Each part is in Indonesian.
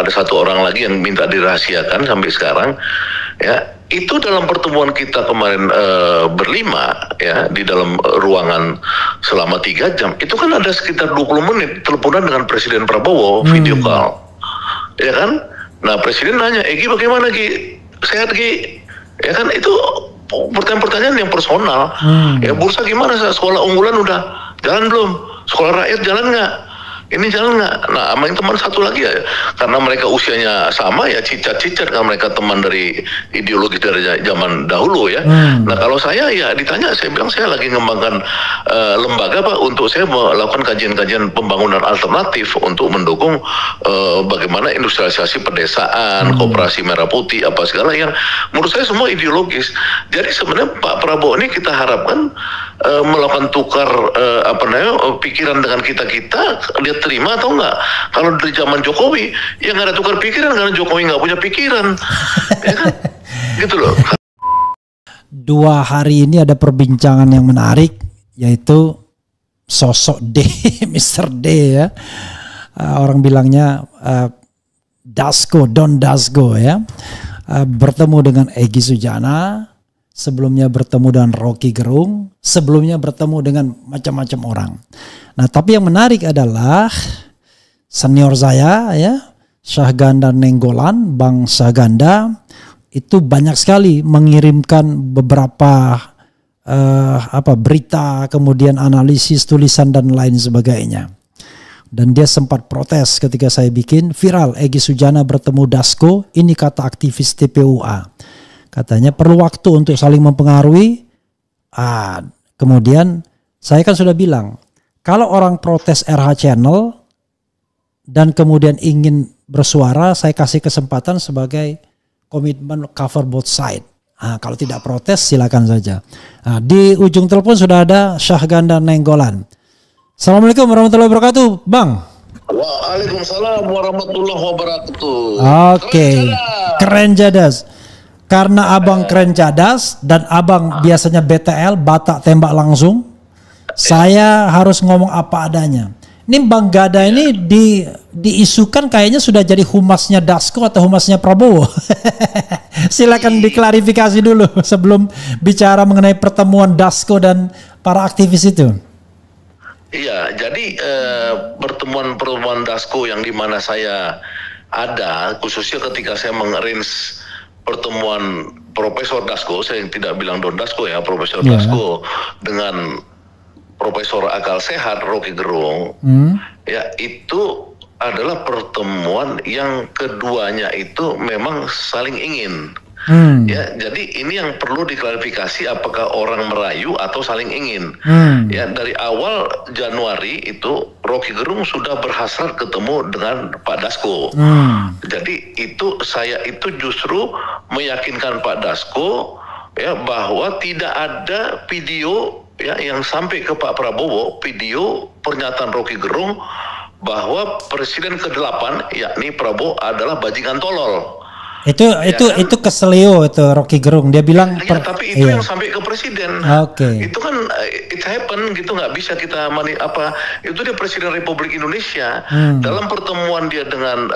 ada satu orang lagi yang minta dirahasiakan sampai sekarang. Ya, itu dalam pertemuan kita kemarin berlima ya di dalam ruangan selama 3 jam. Itu kan ada sekitar 20 menit teleponan dengan Presiden Prabowo video call. Ya kan? Nah, Presiden nanya, "Egy bagaimana Gi? Sehat Gi?" Ya kan, itu pertanyaan-pertanyaan yang personal. Ya, bursa gimana? Sekolah unggulan udah jalan belum? Sekolah rakyat jalan nggak? Ini jalan nggak? Nah, sama yang teman satu lagi ya, karena mereka usianya sama ya, cicat-cicat, karena mereka teman dari ideologi dari zaman dahulu ya. Nah, kalau saya ya ditanya, saya bilang saya lagi ngembangkan lembaga Pak, untuk saya melakukan kajian-kajian pembangunan alternatif untuk mendukung bagaimana industrialisasi pedesaan, koperasi merah putih, apa segala yang menurut saya semua ideologis. Jadi sebenarnya Pak Prabowo ini kita harapkan melakukan tukar pikiran dengan kita-kita, dia terima atau enggak. Kalau dari zaman Jokowi ya nggak ada tukar pikiran karena Jokowi nggak punya pikiran. Ya kan? Gitu loh. 2 hari ini ada perbincangan yang menarik, yaitu sosok D, Mr. D ya. Orang bilangnya Dasko, Don Dasko ya. Bertemu dengan Egy Sujana, sebelumnya bertemu dengan Rocky Gerung, sebelumnya bertemu dengan macam-macam orang. Nah, tapi yang menarik adalah senior saya ya, Syahganda Nenggolan, Bang Syahganda, itu banyak sekali mengirimkan beberapa berita, kemudian analisis, tulisan dan lain sebagainya. Dan dia sempat protes ketika saya bikin viral Egy Sujana bertemu Dasko, ini kata aktivis TPUA. Katanya perlu waktu untuk saling mempengaruhi. Kemudian saya kan sudah bilang, kalau orang protes RH Channel dan kemudian ingin bersuara, saya kasih kesempatan sebagai komitmen cover both side. Kalau tidak protes silakan saja. Di ujung telepon sudah ada Syahganda Nenggolan. Assalamualaikum warahmatullahi wabarakatuh, Bang. Waalaikumsalam warahmatullahi wabarakatuh. Oke, keren jadas. Karena abang keren cadas dan abang biasanya BTL, batak tembak langsung, saya harus ngomong apa adanya. Ini Bang Gada ini diisukan kayaknya sudah jadi humasnya Dasko atau humasnya Prabowo. Silakan diklarifikasi dulu sebelum bicara mengenai pertemuan Dasko dan para aktivis itu. Iya, jadi pertemuan Dasko yang dimana saya ada, khususnya ketika saya mengarrange pertemuan Profesor Dasko, saya tidak bilang Don Dasko ya, Profesor Dasko dengan Profesor Akal Sehat Rocky Gerung, ya itu adalah pertemuan yang keduanya itu memang saling ingin. Ya, jadi ini yang perlu diklarifikasi, apakah orang merayu atau saling ingin. Ya, dari awal Januari itu Rocky Gerung sudah berhasrat ketemu dengan Pak Dasko. Jadi saya itu justru meyakinkan Pak Dasko ya bahwa tidak ada video ya yang sampai ke Pak Prabowo, video pernyataan Rocky Gerung bahwa Presiden ke-8 yakni Prabowo adalah bajingan tolol. Itu keselio itu Rocky Gerung, dia bilang tapi itu yang sampai ke presiden. Itu kan it happen gitu, nggak bisa kita itu dia Presiden Republik Indonesia. Dalam pertemuan dia dengan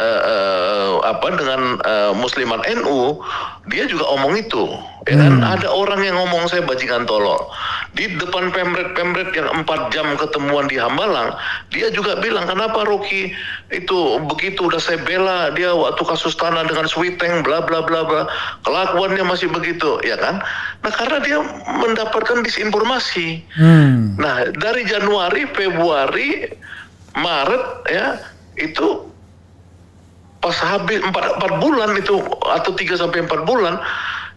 Musliman NU, dia juga omong itu. Ya kan, ada orang yang ngomong saya bajingan tolol di depan pemret yang 4 jam ketemuan di Hambalang. Dia juga bilang, kenapa Rocky itu begitu, udah saya bela dia waktu kasus tanah dengan Sweeteng bla bla bla bla, kelakuannya masih begitu, ya kan? Nah, karena dia mendapatkan disinformasi. Nah, dari Januari, Februari, Maret ya, itu pas habis 4 bulan itu, atau 3 sampai 4 bulan,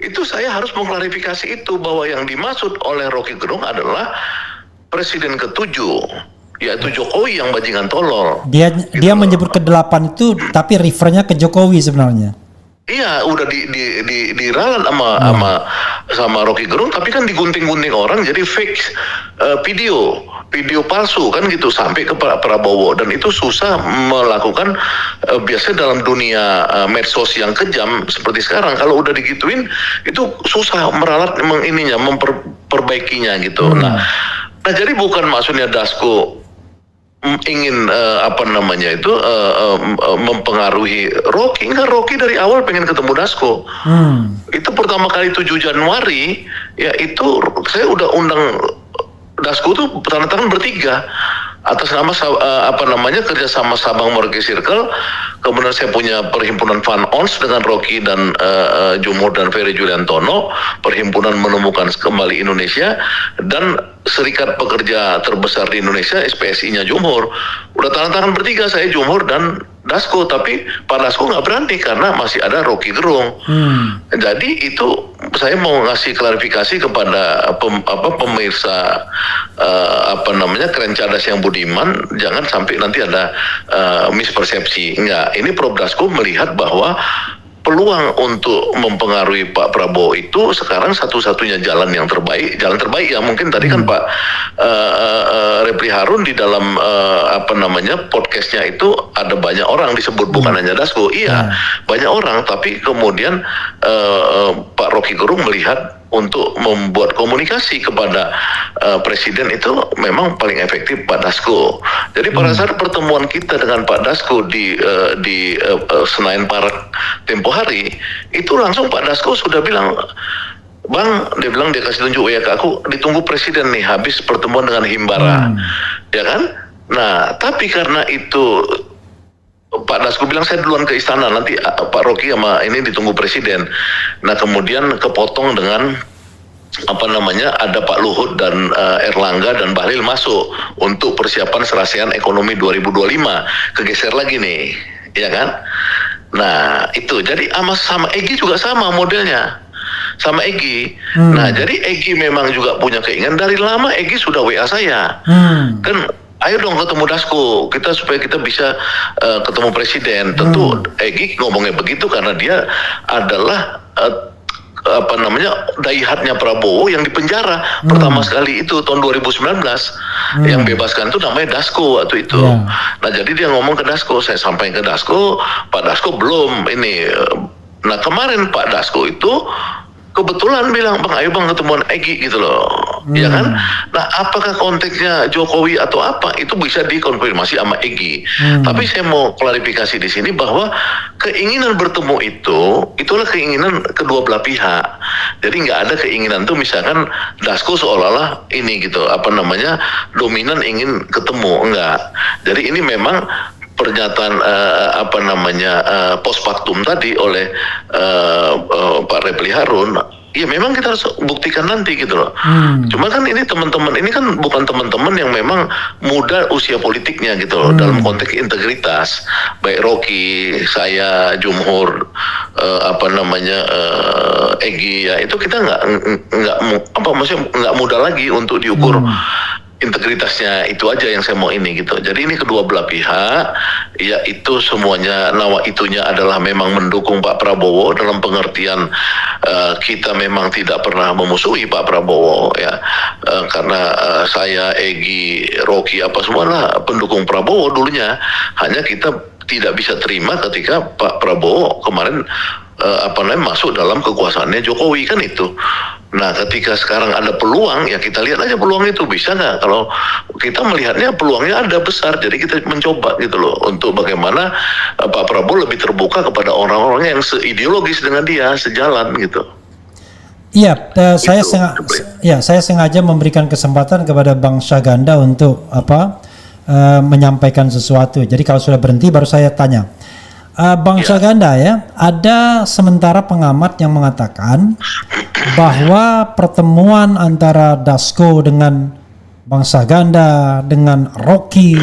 itu saya harus mengklarifikasi itu, bahwa yang dimaksud oleh Rocky Gerung adalah Presiden ke-7, yaitu Jokowi yang bajingan tolol. Dia menyebut ke-8 itu, tapi refernya ke Jokowi sebenarnya. Iya, udah diralat sama Rocky Gerung, tapi kan digunting-gunting orang jadi fake video palsu kan gitu sampai ke Pak Prabowo, dan itu susah melakukan biasanya dalam dunia medsos yang kejam seperti sekarang. Kalau udah digituin itu susah meralat memperbaikinya gitu. Nah, jadi bukan maksudnya Dasko ingin mempengaruhi Rocky. Enggak, Rocky dari awal pengen ketemu Dasko. Itu pertama kali 7 Januari ya, itu saya udah undang Dasko tuh tanda tangan bertiga atas nama kerjasama Sabang Merauke Circle. Kemudian saya punya perhimpunan Van Ons dengan Rocky dan Jumhur dan Ferry Juliantono, perhimpunan menemukan kembali Indonesia, dan serikat pekerja terbesar di Indonesia SPSI-nya Jumhur. Udah tanda tangan bertiga, saya, Jumhur, dan Dasko. Tapi Pak Dasko nggak berani karena masih ada Rocky Gerung. Jadi itu saya mau ngasih klarifikasi kepada pemirsa Keren Cerdas yang Budiman, jangan sampai nanti ada mispersepsi. Enggak, ini Prof Dasko melihat bahwa peluang untuk mempengaruhi Pak Prabowo itu sekarang satu-satunya jalan terbaik ya. Mungkin tadi kan Pak Repli Harun di dalam podcastnya itu ada banyak orang disebut, bukan hanya Dasko. Iya, banyak orang, tapi kemudian Pak Rocky Gerung melihat untuk membuat komunikasi kepada presiden itu memang paling efektif Pak Dasko. Jadi pada saat pertemuan kita dengan Pak Dasko di Senayan Park tempo hari, itu langsung Pak Dasko sudah bilang, Bang, dia bilang, dia kasih tunjuk ya ke aku, ditunggu presiden nih habis pertemuan dengan Himbara, ya kan? Nah, tapi karena itu Pak Dasko bilang saya duluan ke istana, nanti Pak Rocky sama ini ditunggu presiden. Nah, kemudian kepotong dengan ada Pak Luhut dan Erlangga dan Bahlil masuk untuk persiapan serasian ekonomi 2025. Kegeser lagi nih, ya kan? Nah, itu. Jadi sama Egy juga sama modelnya. Sama Egy. Nah, jadi Egy memang juga punya keinginan. Dari lama Egy sudah WA saya. Kan, ayo dong ketemu Dasko, supaya kita bisa ketemu presiden. Tentu Egy ngomongnya begitu karena dia adalah daihatnya Prabowo yang dipenjara pertama sekali itu tahun 2019. Yang bebaskan itu namanya Dasko waktu itu. Nah, jadi dia ngomong ke Dasko, saya sampaikan ke Dasko, Pak Dasko belum ini. Nah, kemarin Pak Dasko itu kebetulan bilang, Bang, ayo Bang ketemuan Egy gitu loh, ya kan? Nah, apakah konteksnya Jokowi atau apa, itu bisa dikonfirmasi sama Egy. Tapi saya mau klarifikasi di sini bahwa keinginan bertemu itulah keinginan kedua belah pihak. Jadi nggak ada keinginan tuh misalkan Dasko seolah-olah ini gitu, dominan ingin ketemu, enggak. Jadi ini memang pernyataan post factum tadi oleh Pak Repli Harun, ya memang kita harus buktikan nanti gitu loh. Cuma kan ini teman-teman ini kan bukan teman-teman yang memang muda usia politiknya gitu loh, dalam konteks integritas. Baik Rocky, saya, Jumhur, Egy, ya itu kita nggak mudah lagi untuk diukur integritasnya. Itu aja yang saya mau ini gitu. Jadi ini kedua belah pihak, ya itu semuanya itunya adalah memang mendukung Pak Prabowo dalam pengertian kita memang tidak pernah memusuhi Pak Prabowo ya, karena saya, Egy, Rocky semua lah pendukung Prabowo dulunya. Hanya kita tidak bisa terima ketika Pak Prabowo kemarin masuk dalam kekuasaannya Jokowi, kan itu. Nah, ketika sekarang ada peluang, ya kita lihat aja peluang itu bisa nggak. Kalau kita melihatnya peluangnya ada besar, jadi kita mencoba gitu loh untuk bagaimana Pak Prabowo lebih terbuka kepada orang-orang yang seideologis dengan dia, sejalan gitu. Iya, saya sengaja memberikan kesempatan kepada Bang Syahganda untuk menyampaikan sesuatu. Jadi kalau sudah berhenti baru saya tanya. Bang Syahganda ya, ada sementara pengamat yang mengatakan bahwa pertemuan antara Dasko dengan Bang Syahganda, dengan Rocky,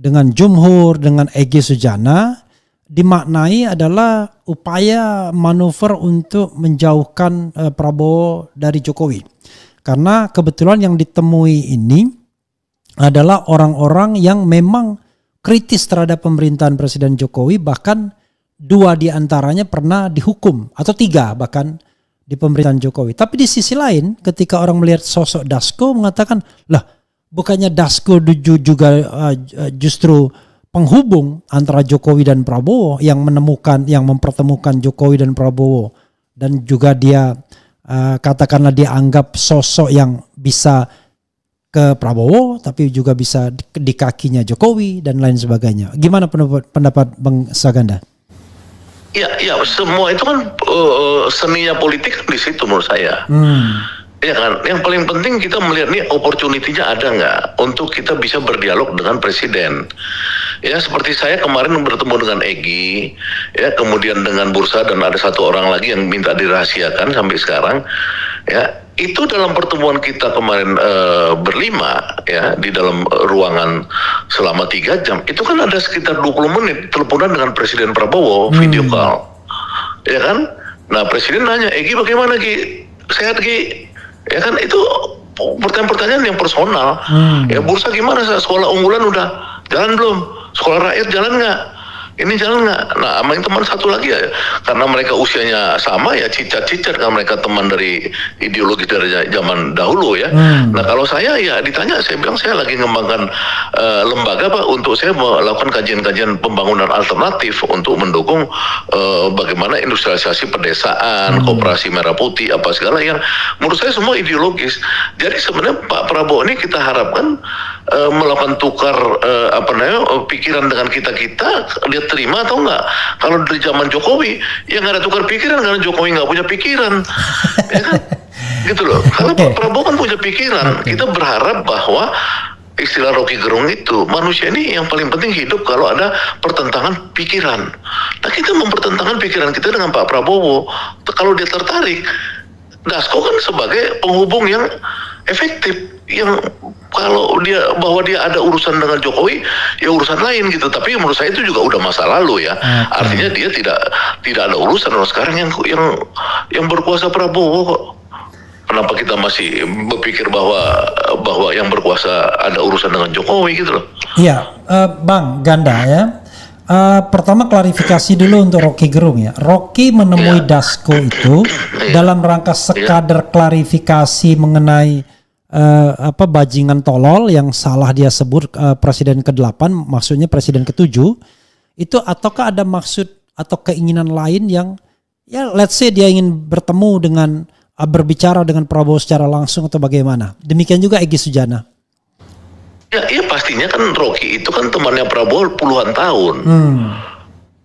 dengan Jumhur, dengan Egy Sujana dimaknai adalah upaya manuver untuk menjauhkan Prabowo dari Jokowi. Karena kebetulan yang ditemui ini adalah orang-orang yang memang kritis terhadap pemerintahan Presiden Jokowi, bahkan 2 diantaranya pernah dihukum, atau 3 bahkan di pemerintahan Jokowi. Tapi di sisi lain ketika orang melihat sosok Dasko mengatakan, lah bukannya Dasko juga justru penghubung antara Jokowi dan Prabowo, yang mempertemukan Jokowi dan Prabowo, dan juga dia katakanlah dianggap sosok yang bisa ke Prabowo, tapi juga bisa di kakinya Jokowi dan lain sebagainya. Gimana pendapat Bang Saganda? Ya, semua itu kan seninya politik kan di situ menurut saya. Ya kan, yang paling penting kita melihat nih opportunity-nya ada nggak untuk kita bisa berdialog dengan presiden. Ya seperti saya kemarin bertemu dengan Egy, ya kemudian dengan Bursa dan ada satu orang lagi yang minta dirahasiakan sampai sekarang. Ya itu dalam pertemuan kita kemarin berlima ya di dalam ruangan selama 3 jam itu kan ada sekitar 20 menit teleponan dengan Presiden Prabowo video call, ya kan? Nah presiden nanya, Egy bagaimana Ki? Sehat Ki? Ya kan itu pertanyaan-pertanyaan yang personal. Ya Bursa gimana? Sekolah unggulan udah jalan belum? Sekolah rakyat jalan nggak? Ini jalan nggak? Nah, sama yang teman satu lagi ya, karena mereka usianya sama ya cicat-cicat, karena mereka teman dari ideologi dari zaman dahulu ya. Nah kalau saya ya ditanya, saya bilang saya lagi ngembangkan lembaga Pak untuk saya melakukan kajian-kajian pembangunan alternatif untuk mendukung bagaimana industrialisasi pedesaan, koperasi merah putih apa segala yang menurut saya semua ideologis. Jadi sebenarnya Pak Prabowo ini kita harapkan melakukan tukar pikiran dengan kita dia terima atau enggak. Kalau dari zaman Jokowi ya nggak ada tukar pikiran karena Jokowi nggak punya pikiran. Ya kan? Gitu loh. Karena Pak Prabowo kan punya pikiran. Kita berharap bahwa istilah Rocky Gerung itu manusia ini yang paling penting hidup kalau ada pertentangan pikiran. Nah kita mempertentangkan pikiran kita dengan Pak Prabowo. Kalau dia tertarik, Dasko kan sebagai penghubung yang efektif, yang kalau bahwa dia ada urusan dengan Jokowi ya urusan lain gitu, tapi menurut saya itu juga udah masa lalu ya. Artinya dia tidak ada urusan. Sekarang yang berkuasa Prabowo kok. Kenapa kita masih berpikir bahwa yang berkuasa ada urusan dengan Jokowi gitu loh. Iya, Bang Ganda ya. Pertama klarifikasi dulu untuk Rocky Gerung ya. Rocky menemui Dasko itu dalam rangka sekadar klarifikasi mengenai bajingan tolol yang salah dia sebut presiden ke-8, maksudnya presiden ke-7 itu, ataukah ada maksud atau keinginan lain yang ya let's say dia ingin bertemu dengan berbicara dengan Prabowo secara langsung atau bagaimana? Demikian juga Egy Sujana. Ya pastinya kan Rocky itu kan temannya Prabowo puluhan tahun.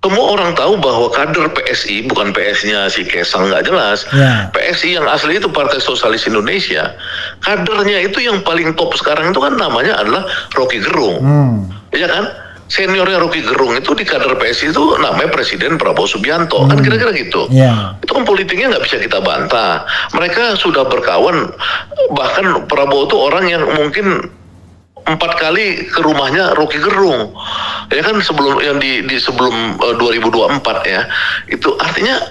Semua orang tahu bahwa kader PSI, bukan PS-nya si Kesang nggak jelas. PSI yang asli itu Partai Sosialis Indonesia. Kadernya itu yang paling top sekarang itu kan namanya adalah Rocky Gerung. Ya kan? Seniornya Rocky Gerung itu di kader PSI itu namanya Presiden Prabowo Subianto. Kan kira-kira gitu. Itu kan politiknya nggak bisa kita bantah. Mereka sudah berkawan, bahkan Prabowo itu orang yang mungkin 4 kali ke rumahnya Rocky Gerung, ya kan sebelum yang di sebelum 2024 ya, itu artinya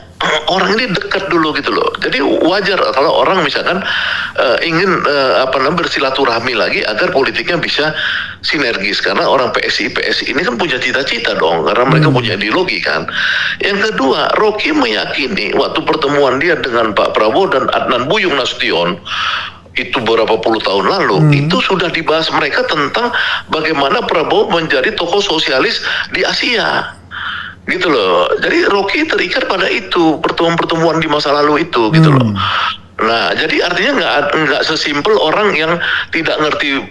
orang ini dekat dulu gitu loh. Jadi wajar kalau orang misalkan ingin bersilaturahmi lagi agar politiknya bisa sinergis, karena orang PSI ini kan punya cita-cita dong, karena mereka punya ideologi kan. Yang kedua, Rocky meyakini waktu pertemuan dia dengan Pak Prabowo dan Adnan Buyung Nasution itu beberapa puluh tahun lalu, itu sudah dibahas mereka tentang bagaimana Prabowo menjadi tokoh sosialis di Asia gitu loh. Jadi Rocky terikat pada itu, pertemuan-pertemuan di masa lalu itu gitu loh. Nah jadi artinya nggak sesimpel orang yang tidak ngerti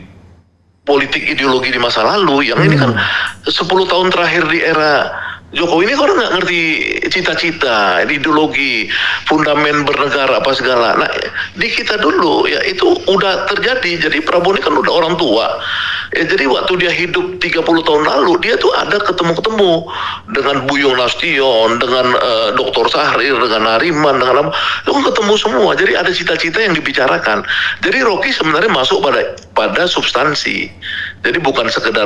politik ideologi di masa lalu, yang ini kan 10 tahun terakhir di era Jokowi ini orang nggak ngerti cita-cita, ideologi, fundamen bernegara apa segala. Nah di kita dulu ya itu udah terjadi. Jadi Prabowo ini kan udah orang tua. Ya jadi waktu dia hidup 30 tahun lalu, dia tuh ada ketemu-ketemu dengan Buyung Nasution, dengan Dr. Sahrir, dengan Nariman, dengan apa, itu kan ketemu semua. Jadi ada cita-cita yang dibicarakan. Jadi Rocky sebenarnya masuk pada substansi. Jadi bukan sekedar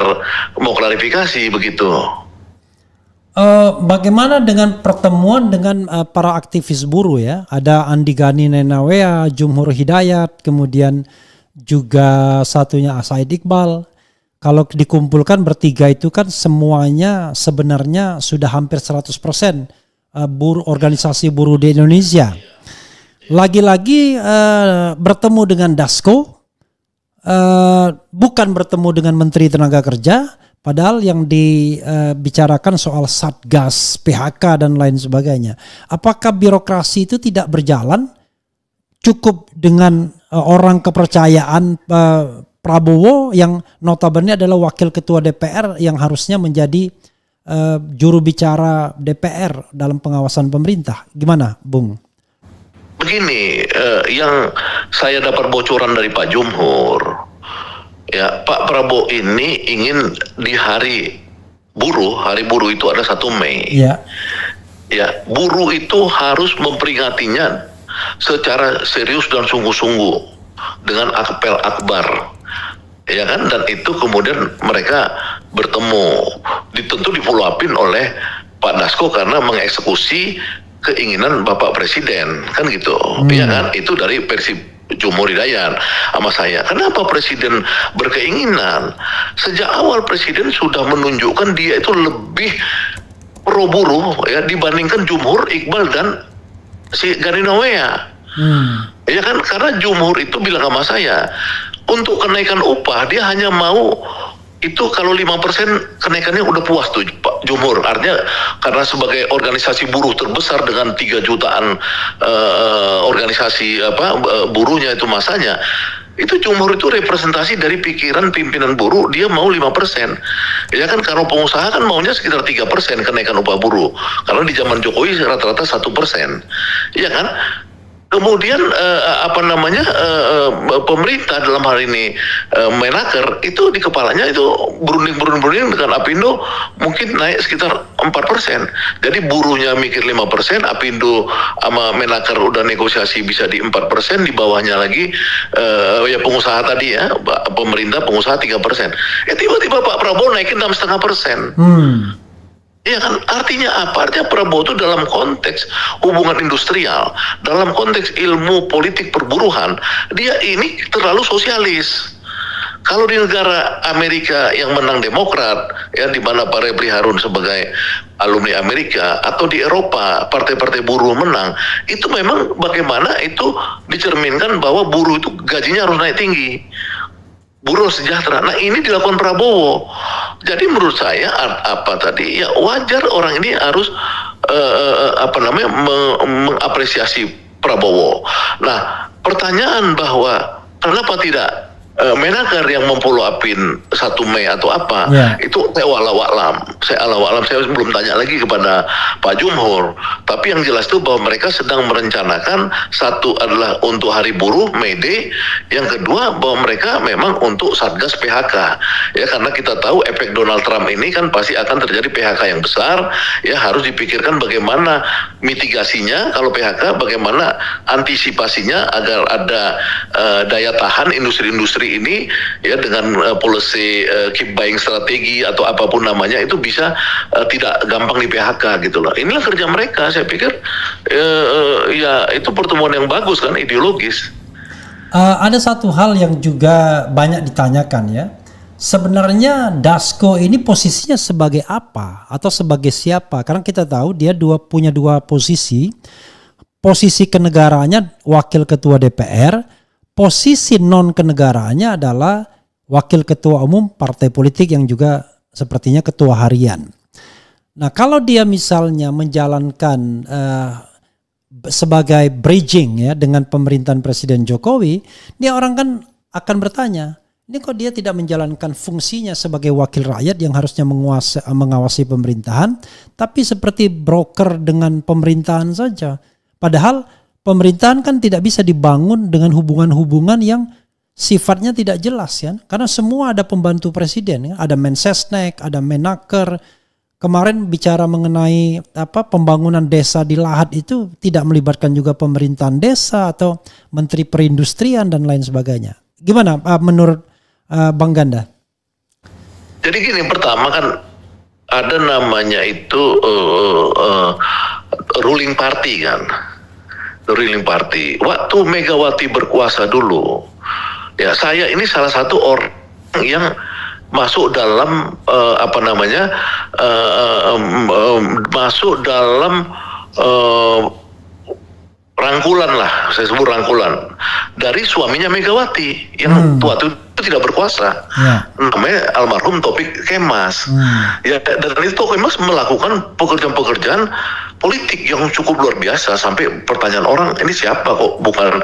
mau klarifikasi begitu. Bagaimana dengan pertemuan dengan para aktivis buruh ya? Ada Andi Gani Nenawea, Jumhur Hidayat, kemudian juga satunya Said Iqbal. Kalau dikumpulkan bertiga itu kan semuanya sebenarnya sudah hampir 100% buruh, organisasi buruh di Indonesia. Lagi-lagi bertemu dengan Dasko, bukan bertemu dengan Menteri Tenaga Kerja. Padahal yang dibicarakan soal Satgas, PHK dan lain sebagainya. Apakah birokrasi itu tidak berjalan? Cukup dengan orang kepercayaan Prabowo yang notabene adalah wakil ketua DPR yang harusnya menjadi juru bicara DPR dalam pengawasan pemerintah. Gimana, Bung? Begini, yang saya dapat bocoran dari Pak Jumhur, ya Pak Prabowo ini ingin di hari buruh itu ada 1 Mei. Ya. Ya, buruh itu harus memperingatinya secara serius dan sungguh-sungguh dengan apel akbar. Ya kan, dan itu kemudian mereka bertemu, tentu di-follow upin oleh Pak Dasko karena mengeksekusi keinginan Bapak Presiden, kan gitu. Ya kan, itu dari versi Jumhur Hidayat sama saya. Kenapa Presiden berkeinginan? Sejak awal Presiden sudah menunjukkan dia itu lebih pro buruh ya dibandingkan Jumhur, Iqbal dan si Garinawea. Ya kan, karena Jumhur itu bilang sama saya, untuk kenaikan upah dia hanya mau itu kalau 5% kenaikannya udah puas tuh Pak Jumhur. Artinya karena sebagai organisasi buruh terbesar dengan 3 jutaan organisasi buruhnya itu masanya, itu Jumhur itu representasi dari pikiran pimpinan buruh, dia mau 5%. Ya kan, kalau pengusaha kan maunya sekitar 3% kenaikan upah buruh. Karena di zaman Jokowi rata-rata 1%. Ya kan? Kemudian pemerintah dalam hal ini Menaker itu di kepalanya itu berunding dengan Apindo mungkin naik sekitar 4%. Jadi buruhnya mikir 5%, Apindo sama Menaker udah negosiasi bisa di 4%, di bawahnya lagi ya pengusaha tadi ya, pemerintah pengusaha 3%. Tiba-tiba Pak Prabowo naikin 6,5%. Ya kan, artinya apa? Artinya Prabowo itu dalam konteks hubungan industrial, dalam konteks ilmu politik perburuhan, dia ini terlalu sosialis. Kalau di negara Amerika yang menang Demokrat, ya di mana Pak Refli Harun sebagai alumni Amerika, atau di Eropa partai-partai buruh menang, itu memang bagaimana itu dicerminkan bahwa buruh itu gajinya harus naik tinggi. Buruh sejahtera. Nah, ini dilakukan Prabowo. Jadi menurut saya ya wajar orang ini harus mengapresiasi Prabowo. Nah, pertanyaan bahwa kenapa tidak Menaker yang memfollow upin 1 Mei atau apa, itu saya walau-alam. Saya belum tanya lagi kepada Pak Jumhur. Tapi yang jelas itu bahwa mereka sedang merencanakan, satu adalah untuk hari buruh, May Day. Yang kedua bahwa mereka memang untuk Satgas PHK. Ya, karena kita tahu efek Donald Trump ini kan pasti akan terjadi PHK yang besar. Ya, harus dipikirkan bagaimana mitigasinya kalau PHK, bagaimana antisipasinya agar ada daya tahan industri-industri ini ya dengan policy keep buying strategi atau apapun namanya itu bisa tidak gampang di PHK gitu loh. Inilah kerja mereka. Saya pikir ya itu pertemuan yang bagus kan, ideologis. Ada satu hal yang juga banyak ditanyakan ya. Sebenarnya Dasko ini posisinya sebagai apa atau sebagai siapa? Karena kita tahu dia punya dua posisi. Posisi kenegaraannya wakil ketua DPR. Posisi non kenegaraannya adalah wakil ketua umum partai politik yang juga sepertinya ketua harian. Nah, kalau dia misalnya menjalankan sebagai bridging ya dengan pemerintahan Presiden Jokowi, dia orang kan akan bertanya, ini kok dia tidak menjalankan fungsinya sebagai wakil rakyat yang harusnya mengawasi pemerintahan, tapi seperti broker dengan pemerintahan saja. Padahal pemerintahan kan tidak bisa dibangun dengan hubungan-hubungan yang sifatnya tidak jelas ya. Karena semua ada pembantu presiden ya. Ada Mensesnek, ada Menaker. Kemarin bicara mengenai pembangunan desa di Lahat itu tidak melibatkan juga pemerintahan desa atau menteri perindustrian dan lain sebagainya. Gimana menurut Bang Ganda? Jadi gini, pertama kan ada namanya itu ruling party kan. Ruling party. Waktu Megawati berkuasa dulu, ya saya ini salah satu orang yang masuk dalam masuk dalam rangkulan lah, saya sebut rangkulan dari suaminya Megawati yang waktu itu tidak berkuasa, namanya almarhum Taufik Kemas. Ya, dan itu Taufik Kemas melakukan pekerjaan-pekerjaan politik yang cukup luar biasa sampai pertanyaan orang, ini siapa kok bukan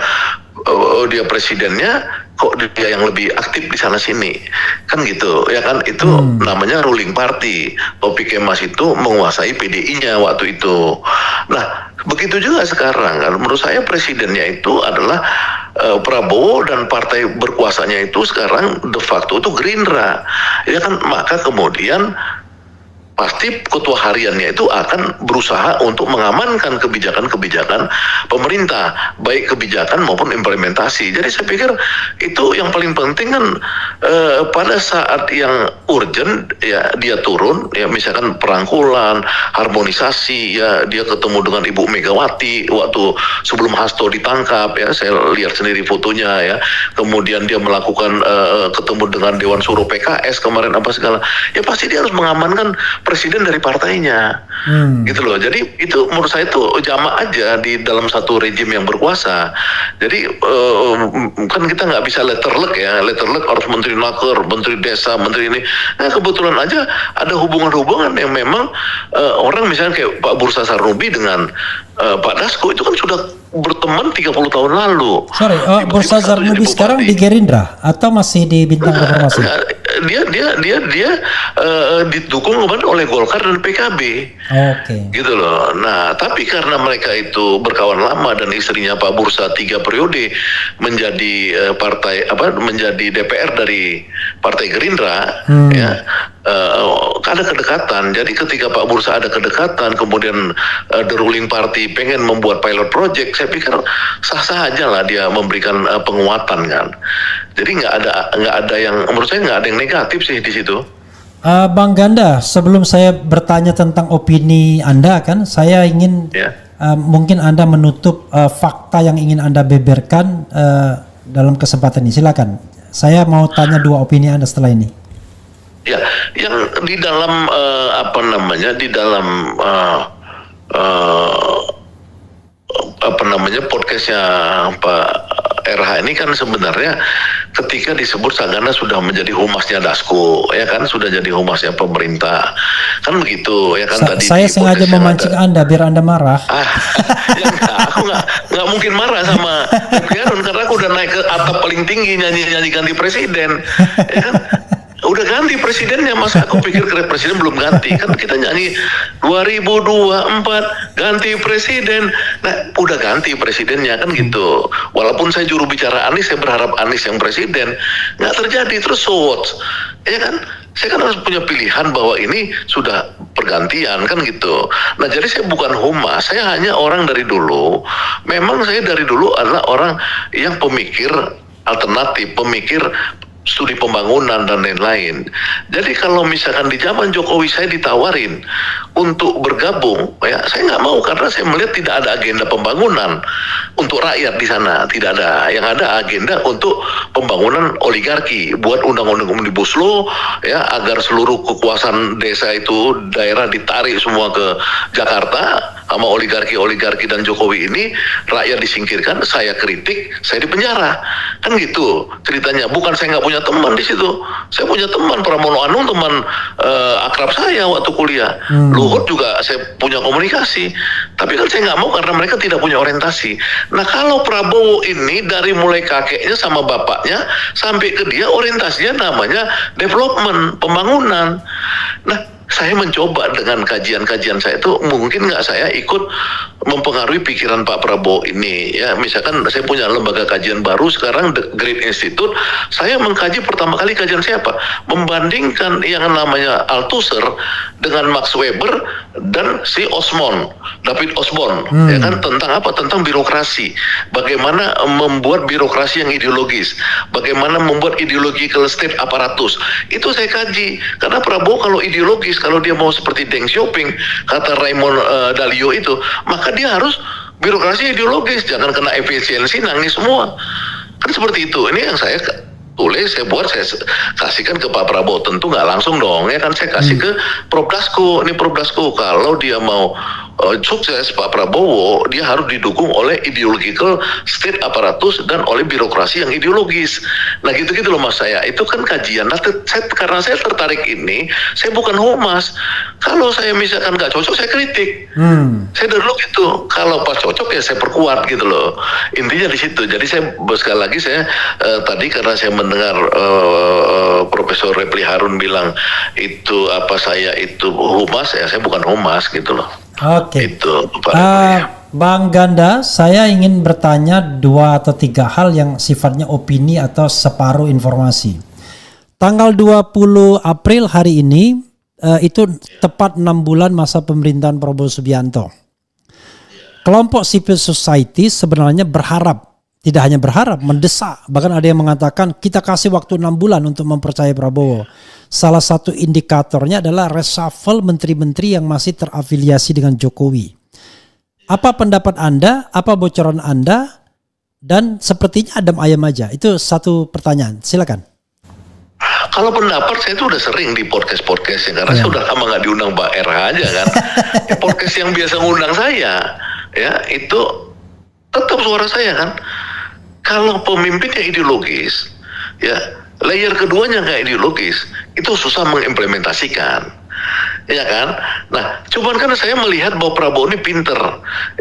dia presidennya, kok dia yang lebih aktif di sana sini, kan gitu ya kan. Itu namanya ruling party. Taufik Kemas itu menguasai PDI-nya waktu itu. Nah begitu juga sekarang kan, menurut saya presidennya itu adalah Prabowo, dan partai berkuasanya itu sekarang de facto itu Gerindra ya kan. Maka kemudian pasti ketua hariannya itu akan berusaha untuk mengamankan kebijakan-kebijakan pemerintah, baik kebijakan maupun implementasi. Jadi saya pikir itu yang paling penting kan, pada saat yang urgent ya dia turun, ya misalkan perangkulan, harmonisasi, ya dia ketemu dengan Ibu Megawati waktu sebelum Hasto ditangkap, ya saya lihat sendiri fotonya ya. Kemudian dia melakukan ketemu dengan Dewan Suruh PKS kemarin apa segala, ya pasti dia harus mengamankan presiden dari partainya, gitu loh. Jadi itu menurut saya itu jamak aja di dalam satu rejim yang berkuasa. Jadi kan kita nggak bisa letterlek ya, letterlek harus menteri naker, menteri desa, menteri ini. Nah kebetulan aja ada hubungan-hubungan yang memang orang misalnya kayak Pak Bursa Sarnubi dengan Pak Dasko itu kan sudah berteman 30 tahun lalu. Sorry, Bursa Sarnubi sekarang di Gerindra atau masih di Bintang Reformasi? Dia didukung oleh Golkar dan PKB. Gitu loh. Nah, tapi karena mereka itu berkawan lama dan istrinya Pak Bursa 3 periode menjadi menjadi DPR dari Partai Gerindra, ya. Ada kedekatan. Jadi ketika Pak Bursa ada kedekatan, kemudian the ruling party pengen membuat pilot project, saya pikir sah-sah aja lah dia memberikan penguatan kan. Jadi nggak ada yang, menurut saya nggak ada yang negatif sih di situ. Bang Ganda, sebelum saya bertanya tentang opini Anda kan, saya ingin mungkin Anda menutup fakta yang ingin Anda beberkan dalam kesempatan ini. Silakan. Saya mau tanya 2 opini Anda setelah ini. Ya, yang di dalam podcastnya Pak RH ini kan sebenarnya ketika disebut Sagana sudah menjadi humasnya Dasko, ya kan, sudah jadi humasnya pemerintah, kan begitu ya kan. Tadi saya sengaja memancing Anda biar Anda marah. Ya enggak, aku nggak mungkin marah sama Harun karena aku udah naik ke atap paling tinggi nyanyi ganti presiden, ya kan. Udah ganti presidennya, masa aku pikir presiden belum ganti, kan kita nyanyi 2024 ganti presiden. Nah udah ganti presidennya kan gitu. Walaupun saya juru bicara Anies, saya berharap Anies yang presiden, nggak terjadi. Terus so what, ya kan. Saya kan harus punya pilihan bahwa ini sudah pergantian kan gitu. Nah jadi saya bukan humas, saya hanya orang dari dulu. Memang saya dari dulu adalah orang yang pemikir alternatif, pemikir studi pembangunan dan lain-lain. Jadi kalau misalkan di zaman Jokowi saya ditawarin untuk bergabung, ya saya nggak mau karena saya melihat tidak ada agenda pembangunan untuk rakyat di sana, tidak ada. Yang ada agenda untuk pembangunan oligarki, buat undang-undang omnibus law, ya agar seluruh kekuasaan desa itu daerah ditarik semua ke Jakarta sama oligarki dan Jokowi ini, rakyat disingkirkan, saya kritik, saya dipenjara, kan gitu ceritanya. Bukan saya nggak punya teman di situ, saya punya teman Pramono Anung, teman akrab saya waktu kuliah. Luhut juga saya punya komunikasi, tapi kan saya nggak mau karena mereka tidak punya orientasi. Nah kalau Prabowo ini dari mulai kakeknya sama bapaknya sampai ke dia orientasinya namanya development, pembangunan. Nah saya mencoba dengan kajian-kajian saya itu, mungkin nggak saya ikut mempengaruhi pikiran Pak Prabowo ini ya. Misalkan saya punya lembaga kajian baru sekarang, The Great Institute. Saya mengkaji pertama kali, kajian siapa? Membandingkan yang namanya Althusser dengan Max Weber dan si David Osborne, ya kan, tentang apa? Tentang birokrasi. Bagaimana membuat birokrasi yang ideologis, bagaimana membuat ideological state aparatus. Itu saya kaji. Karena Prabowo kalau ideologis, kalau dia mau seperti Deng Xiaoping, kata Raymond Dalio itu, maka dia harus birokrasi ideologis, jangan kena efisiensi, nangis semua. Kan seperti itu. Ini yang saya tulis, saya buat, saya kasihkan ke Pak Prabowo. Tentu nggak langsung dong, ya kan, saya kasih ke Prof Dasko. Ini Prof Dasko, kalau dia mau sukses Pak Prabowo, dia harus didukung oleh ideological state aparatus dan oleh birokrasi yang ideologis. Nah gitu-gitu loh Mas saya. Itu kan kajian. Nah karena saya tertarik ini, saya bukan humas. Kalau saya misalkan nggak cocok, saya kritik. Saya dari dulu gitu. Kalau pas cocok ya saya perkuat gitu loh. Intinya di situ. Jadi saya sekali lagi saya tadi karena saya mendengar Profesor Repli Harun bilang itu saya itu humas, ya saya bukan humas gitu loh. Oke. Itu Pak Bang Ganda, saya ingin bertanya 2 atau 3 hal yang sifatnya opini atau separuh informasi. Tanggal 20 April hari ini itu tepat 6 bulan masa pemerintahan Prabowo Subianto. Kelompok civil society sebenarnya berharap, tidak hanya berharap, mendesak. Bahkan ada yang mengatakan kita kasih waktu 6 bulan untuk mempercayai Prabowo. Salah satu indikatornya adalah reshuffle menteri-menteri yang masih terafiliasi dengan Jokowi. Apa pendapat Anda? Apa bocoran Anda? Dan sepertinya adem ayam aja. Itu satu pertanyaan. Silakan. Kalau pendapat saya itu udah sering di podcast-podcast ya, karena saya udah lama nggak diundang Pak RH aja kan. Ya, podcast yang biasa ngundang saya, ya itu tetap suara saya kan. Kalau pemimpinnya ideologis, ya layer keduanya nggak ideologis, itu susah mengimplementasikan, ya kan. Nah, cuman kan saya melihat bahwa Prabowo ini pinter,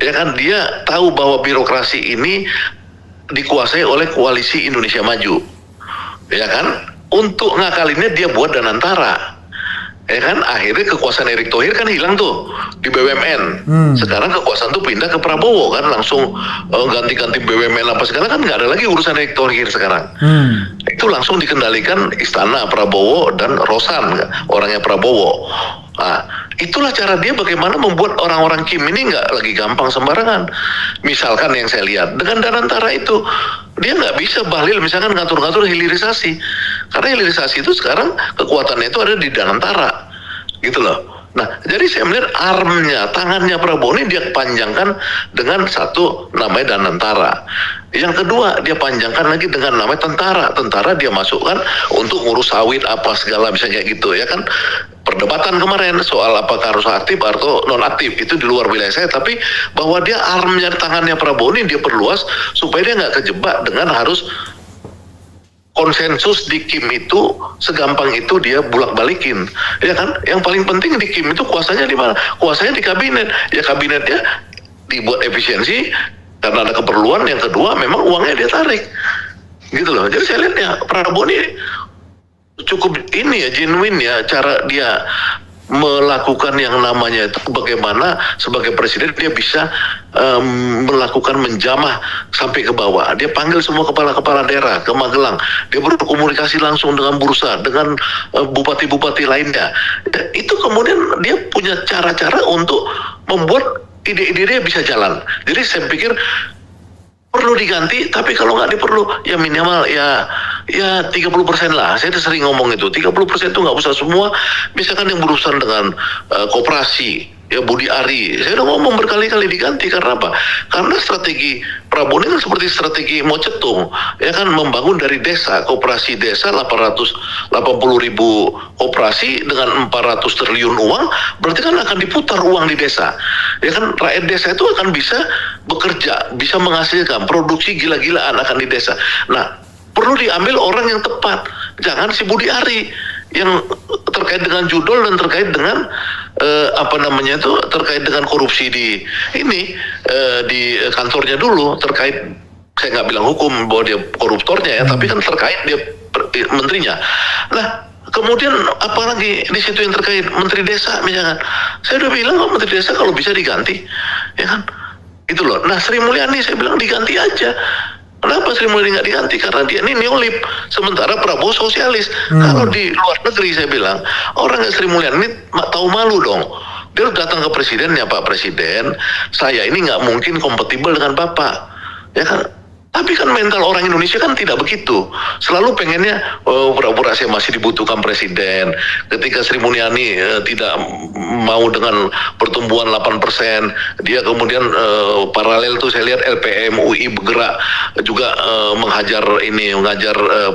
ya kan, dia tahu bahwa birokrasi ini dikuasai oleh koalisi Indonesia Maju, ya kan. Untuk ngakalinnya dia buat Danantara, ya kan. Akhirnya kekuasaan Erick Thohir kan hilang tuh di BUMN. Sekarang kekuasaan tuh pindah ke Prabowo kan, langsung ganti-ganti BUMN apa segala kan, nggak ada lagi urusan Erick Thohir sekarang. Itu langsung dikendalikan istana Prabowo dan Rosan, orangnya Prabowo. Nah, itulah cara dia bagaimana membuat orang-orang Kim ini nggak lagi gampang sembarangan. Misalkan yang saya lihat dengan Danantara itu, dia nggak bisa bahlil misalkan ngatur-ngatur hilirisasi, karena hilirisasi itu sekarang kekuatannya itu ada di Danantara, gitu loh. Nah, jadi saya melihat armnya, tangannya Prabowo ini dia panjangkan dengan satu namanya Danantara. Yang kedua dia panjangkan lagi dengan namanya tentara. Tentara dia masukkan untuk ngurus sawit apa segala bisa kayak gitu ya kan. Perdebatan kemarin soal apakah harus aktif atau non aktif itu di luar wilayah saya, tapi bahwa dia armnya tangannya Prabowo ini dia perluas supaya dia nggak kejebak dengan harus konsensus di Kim itu segampang itu dia bulak-balikin, ya kan? Yang paling penting di Kim itu kuasanya di mana? Kuasanya di kabinet. Ya kabinetnya dibuat efisiensi karena ada keperluan. Yang kedua memang uangnya dia tarik, gitu loh. Jadi saya lihat ya Prabowo ini cukup ini ya genuine ya cara dia melakukan yang namanya itu, bagaimana sebagai presiden dia bisa melakukan menjamah sampai ke bawah. Dia panggil semua kepala-kepala daerah ke Magelang, dia berkomunikasi langsung dengan bursa, dengan bupati-bupati lainnya. Itu kemudian dia punya cara-cara untuk membuat ide-ide dia bisa jalan. Jadi saya pikir perlu diganti, tapi kalau nggak diperlu ya minimal ya 30% lah. Saya udah sering ngomong itu 30% itu nggak usah semua. Misalkan yang berurusan dengan koperasi ya Budi Ari, saya udah ngomong berkali-kali diganti. Karena apa? Karena strategi Prabowo ini kan seperti strategi Mo Cetung, ya kan, membangun dari desa, koperasi desa 880.000 koperasi dengan 400 triliun uang, berarti kan akan diputar uang di desa, ya kan. Rakyat desa itu akan bisa bekerja, bisa menghasilkan produksi gila-gilaan akan di desa. Nah, perlu diambil orang yang tepat, jangan si Budi Ari yang terkait dengan judul dan terkait dengan terkait dengan korupsi di ini di kantornya dulu, terkait, saya nggak bilang hukum bahwa dia koruptornya ya, tapi kan terkait dia menterinya. Nah, kemudian apalagi di situ yang terkait menteri desa misalkan, saya udah bilang kok menteri desa kalau bisa diganti, ya kan, itu loh. Nah, Sri Mulyani saya bilang diganti aja. Kenapa Sri Mulyani nggak diganti? Karena dia ini neolib, sementara Prabowo sosialis. Kalau di luar negeri saya bilang orang kayak Sri Mulyani ini tahu malu dong. Dia datang ke presidennya, Pak Presiden, saya ini nggak mungkin kompatibel dengan Bapak, ya kan? Tapi kan mental orang Indonesia kan tidak begitu. Selalu pengennya pura-pura saya masih dibutuhkan presiden. Ketika Sri Mulyani tidak mau dengan pertumbuhan 8%, dia kemudian paralel tuh saya lihat LPM UI bergerak juga menghajar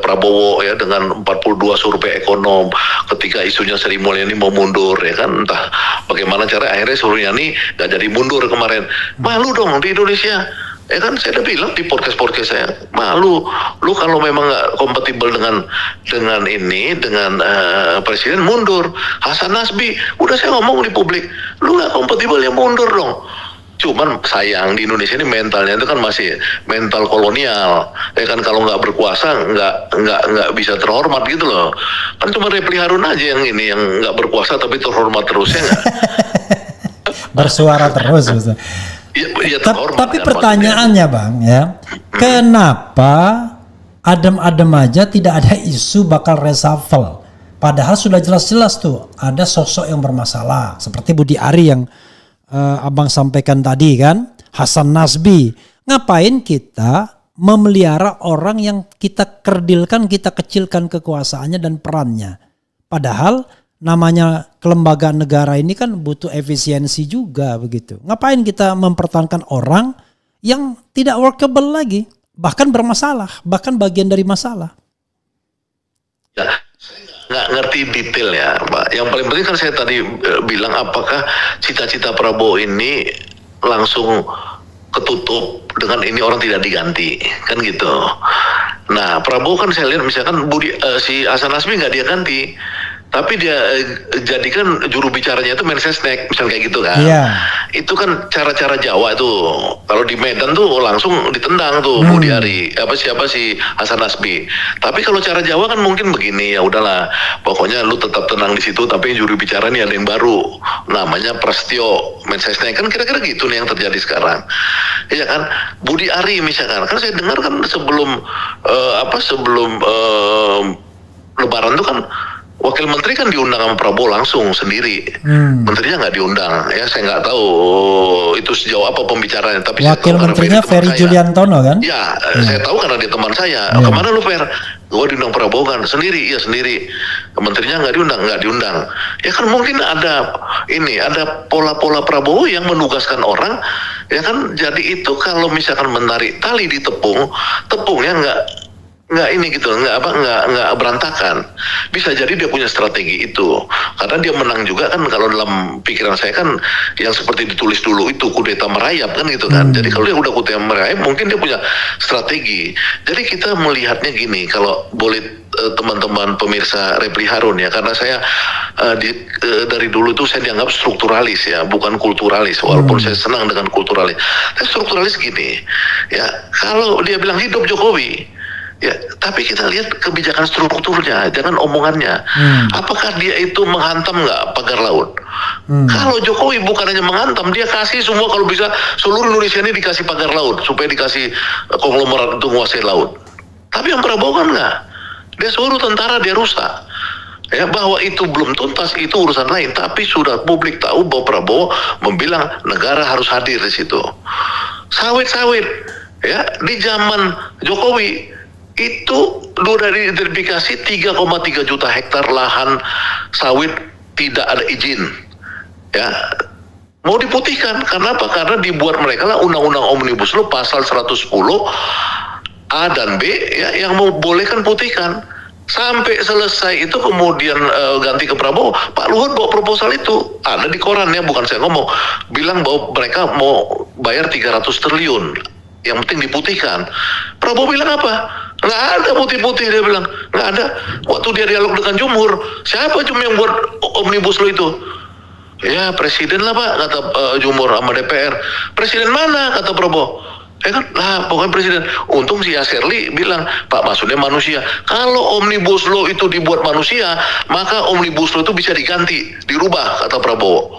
Prabowo ya dengan 42 survei ekonom. Ketika isunya Sri Mulyani mau mundur ya kan, entah bagaimana cara akhirnya Sri Mulyani gak jadi mundur kemarin. Malu dong di Indonesia. Ya kan saya udah bilang di podcast saya, malu lu kalau memang nggak kompatibel dengan presiden mundur. Hasan Nasbi udah saya ngomong di publik, lu nggak kompatibel ya mundur dong. Cuman sayang di Indonesia ini mentalnya itu kan masih mental kolonial. Ya kan kalau nggak berkuasa nggak bisa terhormat gitu loh. Kan cuma Repli Harun aja yang nggak berkuasa tapi terhormat terus ya nggak. Bersuara terus. Ya, tapi pertanyaannya Bang ya, kenapa adem-adem aja tidak ada isu bakal reshuffle? Padahal sudah jelas-jelas tuh ada sosok yang bermasalah seperti Budi Ari yang Abang sampaikan tadi kan, Hasan Nasbi. Ngapain kita memelihara orang yang kita kerdilkan, kita kecilkan kekuasaannya dan perannya? Padahal namanya kelembagaan negara ini kan butuh efisiensi juga begitu. Ngapain kita mempertahankan orang yang tidak workable lagi, bahkan bermasalah, bahkan bagian dari masalah? Ya, nggak ngerti detail ya, Pak. Yang paling penting kan saya tadi bilang apakah cita-cita Prabowo ini langsung ketutup dengan ini orang tidak diganti, kan gitu. Nah, Prabowo kan saya lihat misalkan si Hasan Nasbi nggak dia ganti. Tapi dia jadikan juru bicaranya itu Mensesnek, misalnya kayak gitu kan. Yeah. Itu kan cara-cara Jawa itu. Kalau di Medan tuh langsung ditendang tuh Budi Ari, siapa si Hasan Nasbi. Tapi kalau cara Jawa kan mungkin begini, ya udahlah. Pokoknya lu tetap tenang di situ, tapi juru bicara nih ada yang baru. Namanya Prasetyo Mensesnek, kan kira-kira gitu nih yang terjadi sekarang. Iya kan? Budi Ari misalkan, kan saya dengar kan sebelum Lebaran tuh kan Wakil Menteri kan diundang sama Prabowo langsung sendiri, menterinya nggak diundang. Ya saya nggak tahu itu sejauh apa pembicaraannya. Tapi Wakil Menterinya Ferry Juliantono kan? Ya, saya tahu karena dia teman saya. Kemana lu Fer? Gua diundang Prabowo kan sendiri, iya sendiri. Menterinya nggak diundang. Ya kan mungkin ada pola-pola Prabowo yang menugaskan orang. Ya kan jadi itu kalau misalkan menarik tali di tepungnya nggak berantakan. Bisa jadi dia punya strategi itu karena dia menang juga kan. Kalau dalam pikiran saya kan yang seperti ditulis dulu itu kudeta merayap kan gitu kan. Jadi kalau dia udah kudeta merayap mungkin dia punya strategi. Jadi kita melihatnya gini, kalau boleh teman-teman pemirsa Repli Harun ya, karena saya dari dulu itu saya dianggap strukturalis ya, bukan kulturalis, walaupun saya senang dengan kulturalis. Tapi strukturalis gini ya, kalau dia bilang hidup Jokowi ya, tapi kita lihat kebijakan strukturnya, jangan omongannya. Apakah dia itu menghantam nggak pagar laut? Kalau Jokowi bukan hanya menghantam, dia kasih semua, kalau bisa seluruh Indonesia ini dikasih pagar laut supaya dikasih konglomerat untuk menguasai laut. Tapi yang Prabowo kan nggak. Dia suruh tentara, dia rusak. Ya, bahwa itu belum tuntas itu urusan lain, tapi sudah publik tahu bahwa Prabowo membilang negara harus hadir di situ. Sawit-sawit ya di zaman Jokowi itu sudah diidentifikasi 3,3 juta hektar lahan sawit tidak ada izin ya, mau diputihkan. Karena apa? Karena dibuat mereka lah undang-undang Omnibus Law pasal 110 A dan B ya, yang membolehkan putihkan. Sampai selesai itu kemudian ganti ke Prabowo, Pak Luhut bawa proposal itu, ada di koran ya, bukan saya ngomong, bilang bahwa mereka mau bayar 300 triliun, yang penting diputihkan. Prabowo bilang apa? Nggak ada putih-putih, dia bilang nggak ada. Waktu dia dialog dengan Jumhur, siapa yang buat Omnibus Law itu? Ya presiden lah Pak, kata Jumhur sama DPR. Presiden mana? Kata Prabowo. Ya kan, lah pokoknya presiden. Untung si Yaserli bilang, Pak maksudnya manusia. Kalau Omnibus Law itu dibuat manusia, maka Omnibus Law itu bisa diganti, dirubah, kata Prabowo.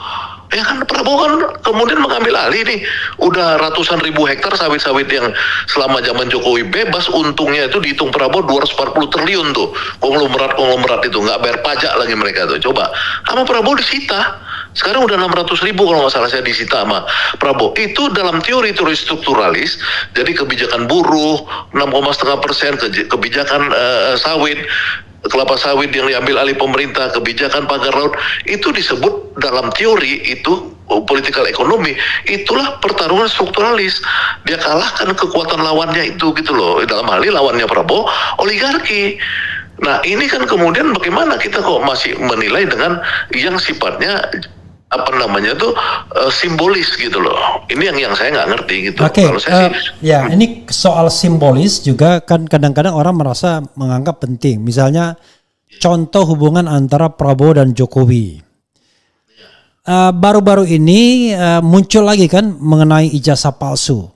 Ya kan, Prabowo kan kemudian mengambil alih nih, udah ratusan ribu hektar sawit-sawit yang selama zaman Jokowi bebas, untungnya itu dihitung Prabowo 240 triliun tuh, konglomerat itu nggak bayar pajak lagi mereka tuh. Coba, sama Prabowo disita. Sekarang udah 600.000 kalau nggak salah saya disita sama Prabowo. Itu dalam teori-teori strukturalis, jadi kebijakan buruh 6,5%, kebijakan sawit, kelapa sawit yang diambil alih pemerintah, kebijakan pagar laut, itu disebut dalam teori itu political ekonomi, itulah pertarungan strukturalis. Dia kalahkan kekuatan lawannya itu gitu loh. Dalam hal ini lawannya Prabowo oligarki. Nah ini kan kemudian bagaimana kita kok masih menilai dengan yang sifatnya apa namanya tuh simbolis gitu loh. Ini yang saya nggak ngerti gitu. Oke, Kalau saya sih, ya ini soal simbolis juga kan kadang-kadang orang merasa menganggap penting. Misalnya contoh hubungan antara Prabowo dan Jokowi. Baru-baru ini muncul lagi kan mengenai ijazah palsu.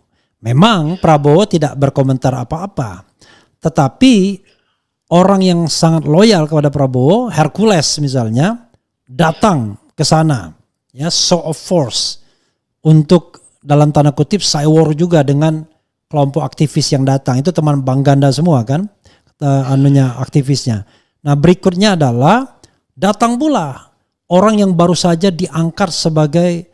Memang Prabowo tidak berkomentar apa-apa, tetapi orang yang sangat loyal kepada Prabowo, Hercules misalnya, datang ke sana, ya, show of force untuk dalam tanda kutip war juga dengan kelompok aktivis yang datang. Itu teman Bang Ganda semua kan, aktivisnya. Nah berikutnya adalah datang pula orang yang baru saja diangkat sebagai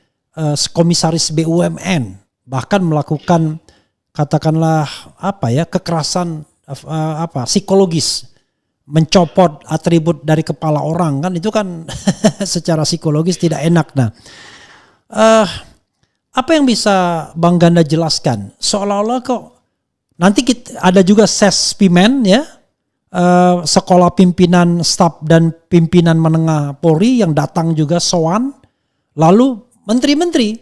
komisaris BUMN, bahkan melakukan katakanlah kekerasan psikologis, mencopot atribut dari kepala orang kan, itu kan secara psikologis tidak enak. Nah, apa yang bisa Bang Ganda jelaskan? Seolah-olah kok nanti ada juga Sespimen ya, sekolah pimpinan staf dan pimpinan menengah Polri yang datang juga sowan, lalu menteri-menteri,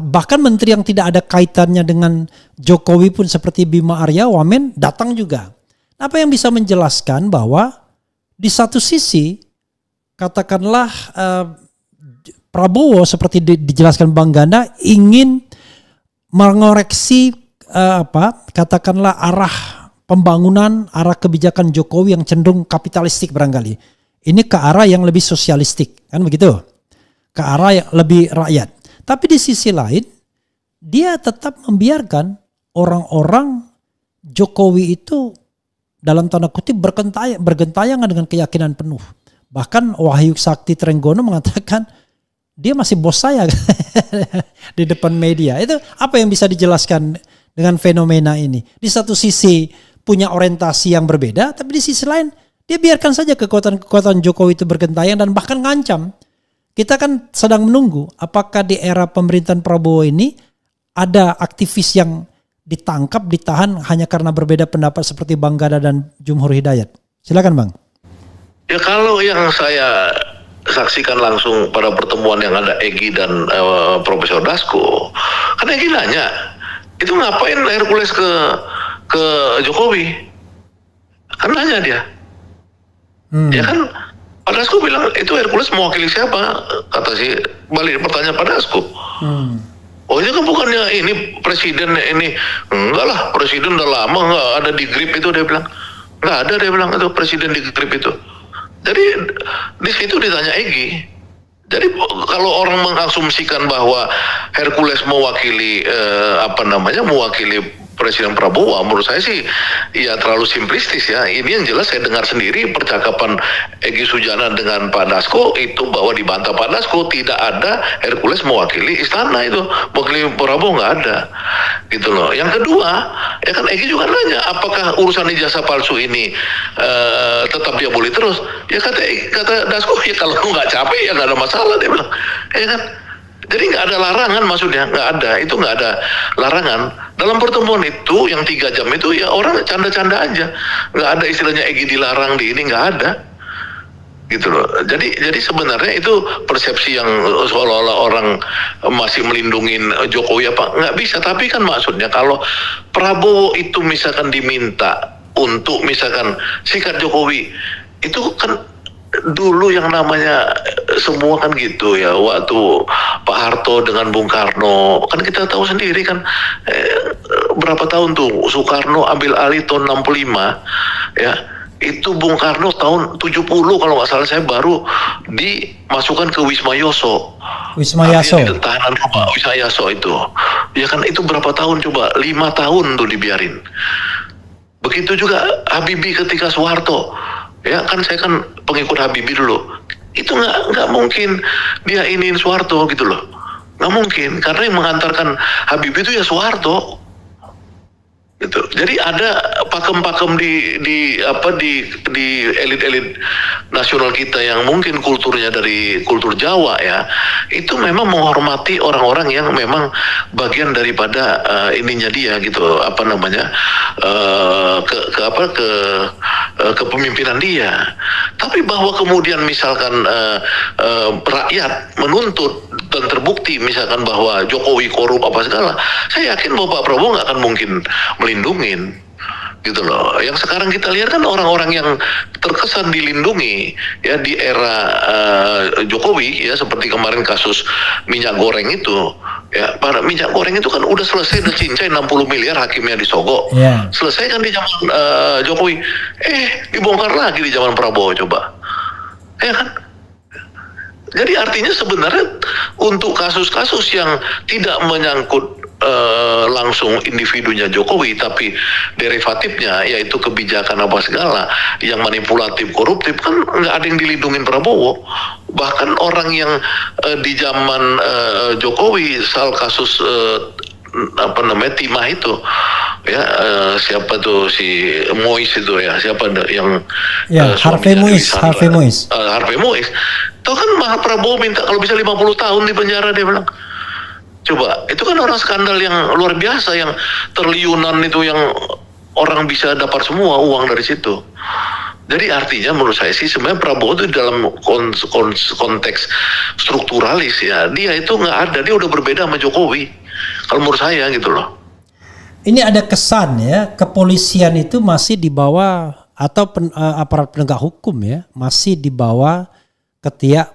bahkan menteri yang tidak ada kaitannya dengan Jokowi pun seperti Bima Arya Wamen datang juga. Apa yang bisa menjelaskan bahwa di satu sisi katakanlah Prabowo seperti dijelaskan Bang Ganda ingin mengoreksi katakanlah arah pembangunan, arah kebijakan Jokowi yang cenderung kapitalistik barangkali. Ini ke arah yang lebih sosialistik, kan begitu? Ke arah yang lebih rakyat. Tapi di sisi lain, dia tetap membiarkan orang-orang Jokowi itu dalam tanda kutip bergentayangan dengan keyakinan penuh. Bahkan Wahyu Sakti Trenggono mengatakan dia masih bos saya di depan media. Itu apa yang bisa dijelaskan dengan fenomena ini? Di satu sisi punya orientasi yang berbeda, tapi di sisi lain dia biarkan saja kekuatan-kekuatan Jokowi itu bergentayangan dan bahkan ngancam. Kita kan sedang menunggu apakah di era pemerintahan Prabowo ini ada aktivis yang ditangkap, ditahan hanya karena berbeda pendapat seperti Bang Ganda dan Jumhur Hidayat. Silakan Bang. Ya kalau yang saya saksikan langsung pada pertemuan yang ada Egy dan Profesor Dasko, kan Egy nanya, itu ngapain Hercules ke Jokowi? Kan nanya dia. Ya kan Pak Dasko bilang itu Hercules mewakili siapa? Kata si balik pertanyaan Pak Dasko. Oh ini kan bukannya ini presiden ini, enggak lah, presiden udah lama nggak ada di grip itu, dia bilang. Nggak ada, dia bilang, itu presiden di grip itu. Jadi di situ ditanya Egy. Jadi kalau orang mengasumsikan bahwa Hercules mewakili mewakili Presiden Prabowo, menurut saya sih ya terlalu simplistis ya. Ini yang jelas saya dengar sendiri percakapan Egy Sujana dengan Pak Dasko itu bahwa dibantah Pak Dasko tidak ada Hercules mewakili istana itu, mewakili Prabowo nggak ada, gitu loh. Yang kedua ya kan Egy juga nanya apakah urusan ijazah palsu ini tetap dia boleh terus? Ya kata Dasko ya kalau nggak capek ya nggak ada masalah, dia bilang, ya kan. Jadi nggak ada larangan, maksudnya nggak ada larangan dalam pertemuan itu yang 3 jam itu, ya orang canda-canda aja, nggak ada istilahnya Egy dilarang di ini, nggak ada, gitu loh. Jadi sebenarnya itu persepsi yang seolah-olah orang masih melindungi Jokowi apa nggak bisa, tapi kan maksudnya kalau Prabowo itu misalkan diminta untuk misalkan sikat Jokowi, itu kan dulu yang namanya semua kan gitu ya, waktu Pak Harto dengan Bung Karno kan kita tahu sendiri kan, berapa tahun tuh Soekarno ambil alih tahun 65 ya, itu Bung Karno tahun 70 kalau nggak salah saya baru dimasukkan ke Wisma Yaso. Wisma Yaso. Tahanan apa Wisma Yaso itu ya kan, itu berapa tahun coba, 5 tahun tuh dibiarin. Begitu juga Habibie ketika Soeharto. Ya kan saya kan pengikut Habibie dulu. Itu nggak mungkin dia iniin Soeharto gitu loh. Nggak mungkin, karena yang mengantarkan Habibie itu ya Soeharto. Gitu. Jadi ada pakem-pakem di elit-elit nasional kita yang mungkin kulturnya dari kultur Jawa ya, itu memang menghormati orang-orang yang memang bagian daripada ininya dia gitu, apa namanya, kepemimpinan dia. Tapi bahwa kemudian misalkan rakyat menuntut dan terbukti misalkan bahwa Jokowi korup apa segala, saya yakin bahwa Pak Prabowo nggak akan mungkin melindungin gitu loh. Yang sekarang kita lihat kan orang-orang yang terkesan dilindungi ya di era Jokowi ya, seperti kemarin kasus minyak goreng itu ya, para minyak goreng itu kan udah selesai, udah cincai 60 miliar hakimnya disogok. Selesai kan di zaman Jokowi, dibongkar lagi di zaman Prabowo, coba ya kan. Jadi artinya sebenarnya untuk kasus-kasus yang tidak menyangkut langsung individunya Jokowi, tapi derivatifnya yaitu kebijakan apa segala yang manipulatif, koruptif, kan nggak ada yang dilindungin Prabowo. Bahkan orang yang di zaman Jokowi soal kasus apa namanya timah itu ya, siapa tuh si Mois itu ya, siapa yang Harvey Mois itu kan Prabowo minta kalau bisa 50 tahun di penjara, dia bilang. Coba, itu kan orang skandal yang luar biasa, yang triliunan itu yang orang bisa dapat semua uang dari situ. Jadi artinya menurut saya sih sebenarnya Prabowo itu dalam konteks strukturalis ya, dia itu nggak ada, dia udah berbeda sama Jokowi. Kalau menurut saya gitu loh. Ini ada kesan ya, kepolisian itu masih di bawah, atau aparat penegak hukum ya, masih di bawah ketiak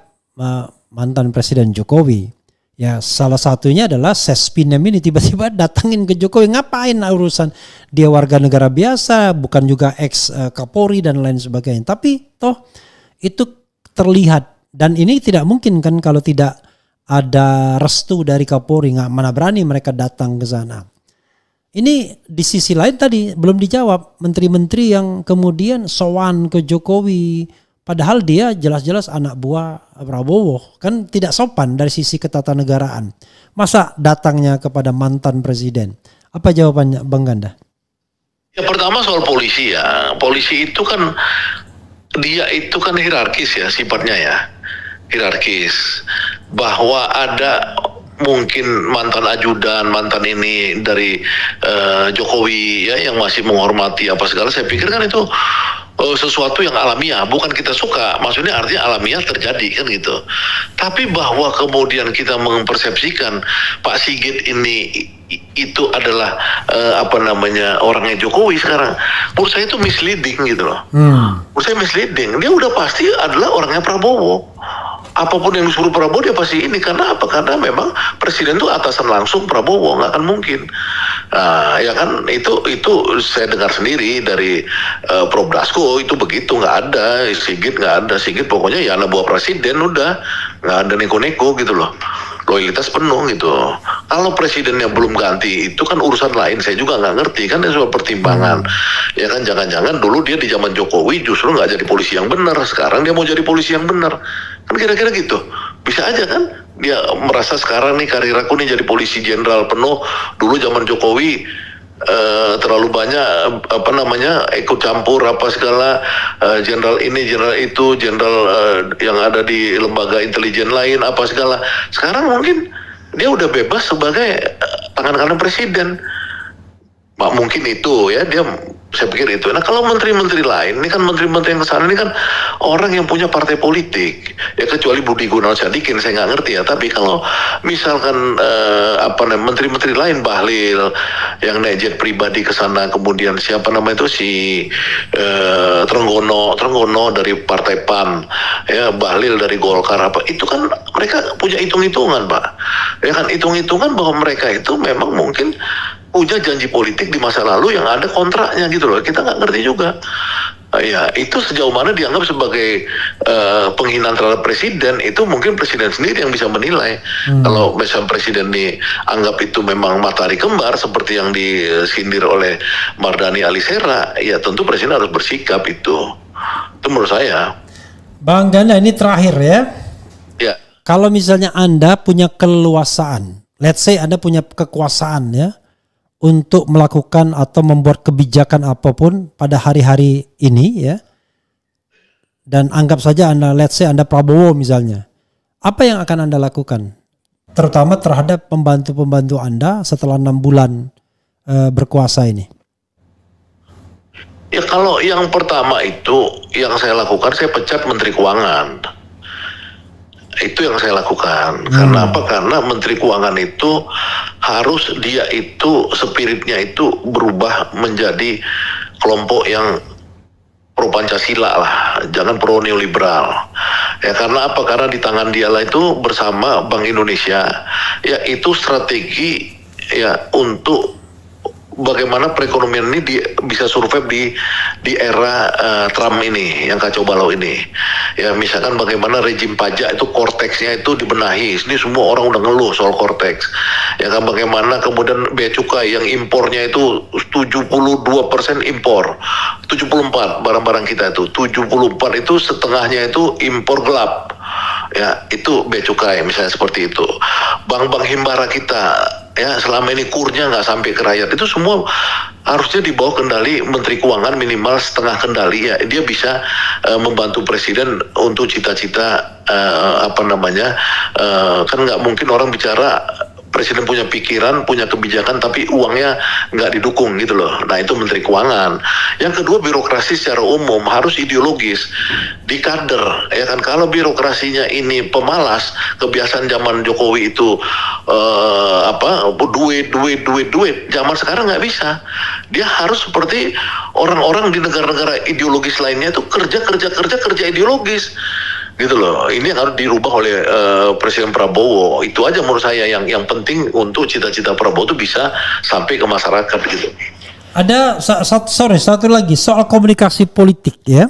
mantan Presiden Jokowi. Ya salah satunya adalah Sespinem ini tiba-tiba datangin ke Jokowi, ngapain urusan, dia warga negara biasa, bukan juga ex Kapolri dan lain sebagainya. Tapi toh itu terlihat, dan ini tidak mungkin kan kalau tidak ada restu dari Kapolri, nggak mana berani mereka datang ke sana. Ini di sisi lain tadi belum dijawab, menteri-menteri yang kemudian sowan ke Jokowi, padahal dia jelas-jelas anak buah Prabowo, kan tidak sopan dari sisi ketatanegaraan. Masa datangnya kepada mantan presiden? Apa jawabannya Bang Ganda? Ya pertama soal polisi ya, polisi itu kan dia itu kan hierarkis ya sifatnya ya, hierarkis. Bahwa ada mungkin mantan ajudan, mantan ini dari Jokowi ya yang masih menghormati apa segala, saya pikir kan itu sesuatu yang alamiah, bukan kita suka, maksudnya artinya alamiah terjadi kan gitu. Tapi bahwa kemudian kita mempersepsikan Pak Sigit ini itu adalah apa namanya orangnya Jokowi sekarang, menurut saya itu misleading gitu loh. Menurut saya misleading, dia udah pasti adalah orangnya Prabowo. Apapun yang disuruh Prabowo dia pasti ini, karena apa? Karena memang presiden itu atasan langsung Prabowo, nggak akan mungkin. Ya kan itu saya dengar sendiri dari Prof Dasko itu begitu, nggak ada Sigit, nggak ada Sigit, pokoknya ya anak buah presiden, udah nggak ada neko-neko gitu loh, loyalitas penuh gitu. Kalau presidennya belum ganti itu kan urusan lain, saya juga nggak ngerti kan, itu soal pertimbangan. Ya kan jangan-jangan dulu dia di zaman Jokowi justru nggak jadi polisi yang benar, sekarang dia mau jadi polisi yang benar. Kan kira-kira gitu, bisa aja kan dia merasa sekarang nih karir aku nih jadi polisi jenderal penuh, dulu zaman Jokowi terlalu banyak apa namanya ikut campur apa segala, jenderal ini jenderal itu, jenderal yang ada di lembaga intelijen lain apa segala. Sekarang mungkin dia udah bebas sebagai tangan kanan presiden, mungkin itu ya, dia saya pikir itu. Nah kalau menteri-menteri lain, ini kan menteri-menteri yang kesana ini kan orang yang punya partai politik, ya kecuali Budi Gunawan Sadikin, saya nggak ngerti ya. Tapi kalau misalkan apa namanya menteri-menteri lain, Bahlil yang naik jet pribadi ke sana, kemudian siapa namanya itu si Trenggono dari Partai PAN, ya Bahlil dari Golkar apa, itu kan mereka punya hitung-hitungan Pak, ya kan hitung-hitungan bahwa mereka itu memang mungkin punya janji politik di masa lalu yang ada kontraknya gitu loh, kita nggak ngerti juga. Ya itu sejauh mana dianggap sebagai penghinaan terhadap presiden, itu mungkin presiden sendiri yang bisa menilai. Kalau misalnya presiden dianggap itu memang matahari kembar seperti yang disindir oleh Mardhani Alisera, ya tentu presiden harus bersikap itu menurut saya. Bang Ganda, ini terakhir ya. Ya. Kalau misalnya Anda punya keleluasaan, let's say Anda punya kekuasaan ya, untuk melakukan atau membuat kebijakan apapun pada hari-hari ini ya, dan anggap saja Anda, let's say Anda Prabowo misalnya, apa yang akan Anda lakukan? Terutama terhadap pembantu-pembantu Anda setelah 6 bulan berkuasa ini. Ya kalau yang pertama itu yang saya lakukan, saya pecat Menteri Keuangan. Itu yang saya lakukan. Karena apa? Karena Menteri Keuangan itu harus dia itu spiritnya itu berubah menjadi kelompok yang pro Pancasila lah, jangan pro neoliberal. Ya karena apa? Karena di tangan dia lah itu bersama Bank Indonesia, ya itu strategi ya untuk bagaimana perekonomian ini bisa survive di era Trump ini, yang kacau balau ini. Ya misalkan bagaimana rejim pajak itu korteksnya itu dibenahi. Ini semua orang udah ngeluh soal korteks. Ya kan bagaimana kemudian bea cukai yang impornya itu 72% impor. 74 barang-barang kita itu. 74 itu setengahnya itu impor gelap. Ya itu bea cukai misalnya seperti itu. Bank-bank himbara kita ya selama ini kurnya nggak sampai ke rakyat, itu semua harusnya di bawah kendali Menteri Keuangan, minimal setengah kendali ya, dia bisa membantu presiden untuk cita-cita kan nggak mungkin orang bicara presiden punya pikiran, punya kebijakan, tapi uangnya nggak didukung gitu loh. Nah itu Menteri Keuangan. Yang kedua, birokrasi secara umum harus ideologis, di kader. Ya kan, kalau birokrasinya ini pemalas, kebiasaan zaman Jokowi itu duit. Zaman sekarang nggak bisa. Dia harus seperti orang-orang di negara-negara ideologis lainnya itu kerja ideologis. Gitu loh, ini yang harus dirubah oleh Presiden Prabowo. Itu aja menurut saya yang penting untuk cita-cita Prabowo itu bisa sampai ke masyarakat gitu. Ada satu lagi soal komunikasi politik ya.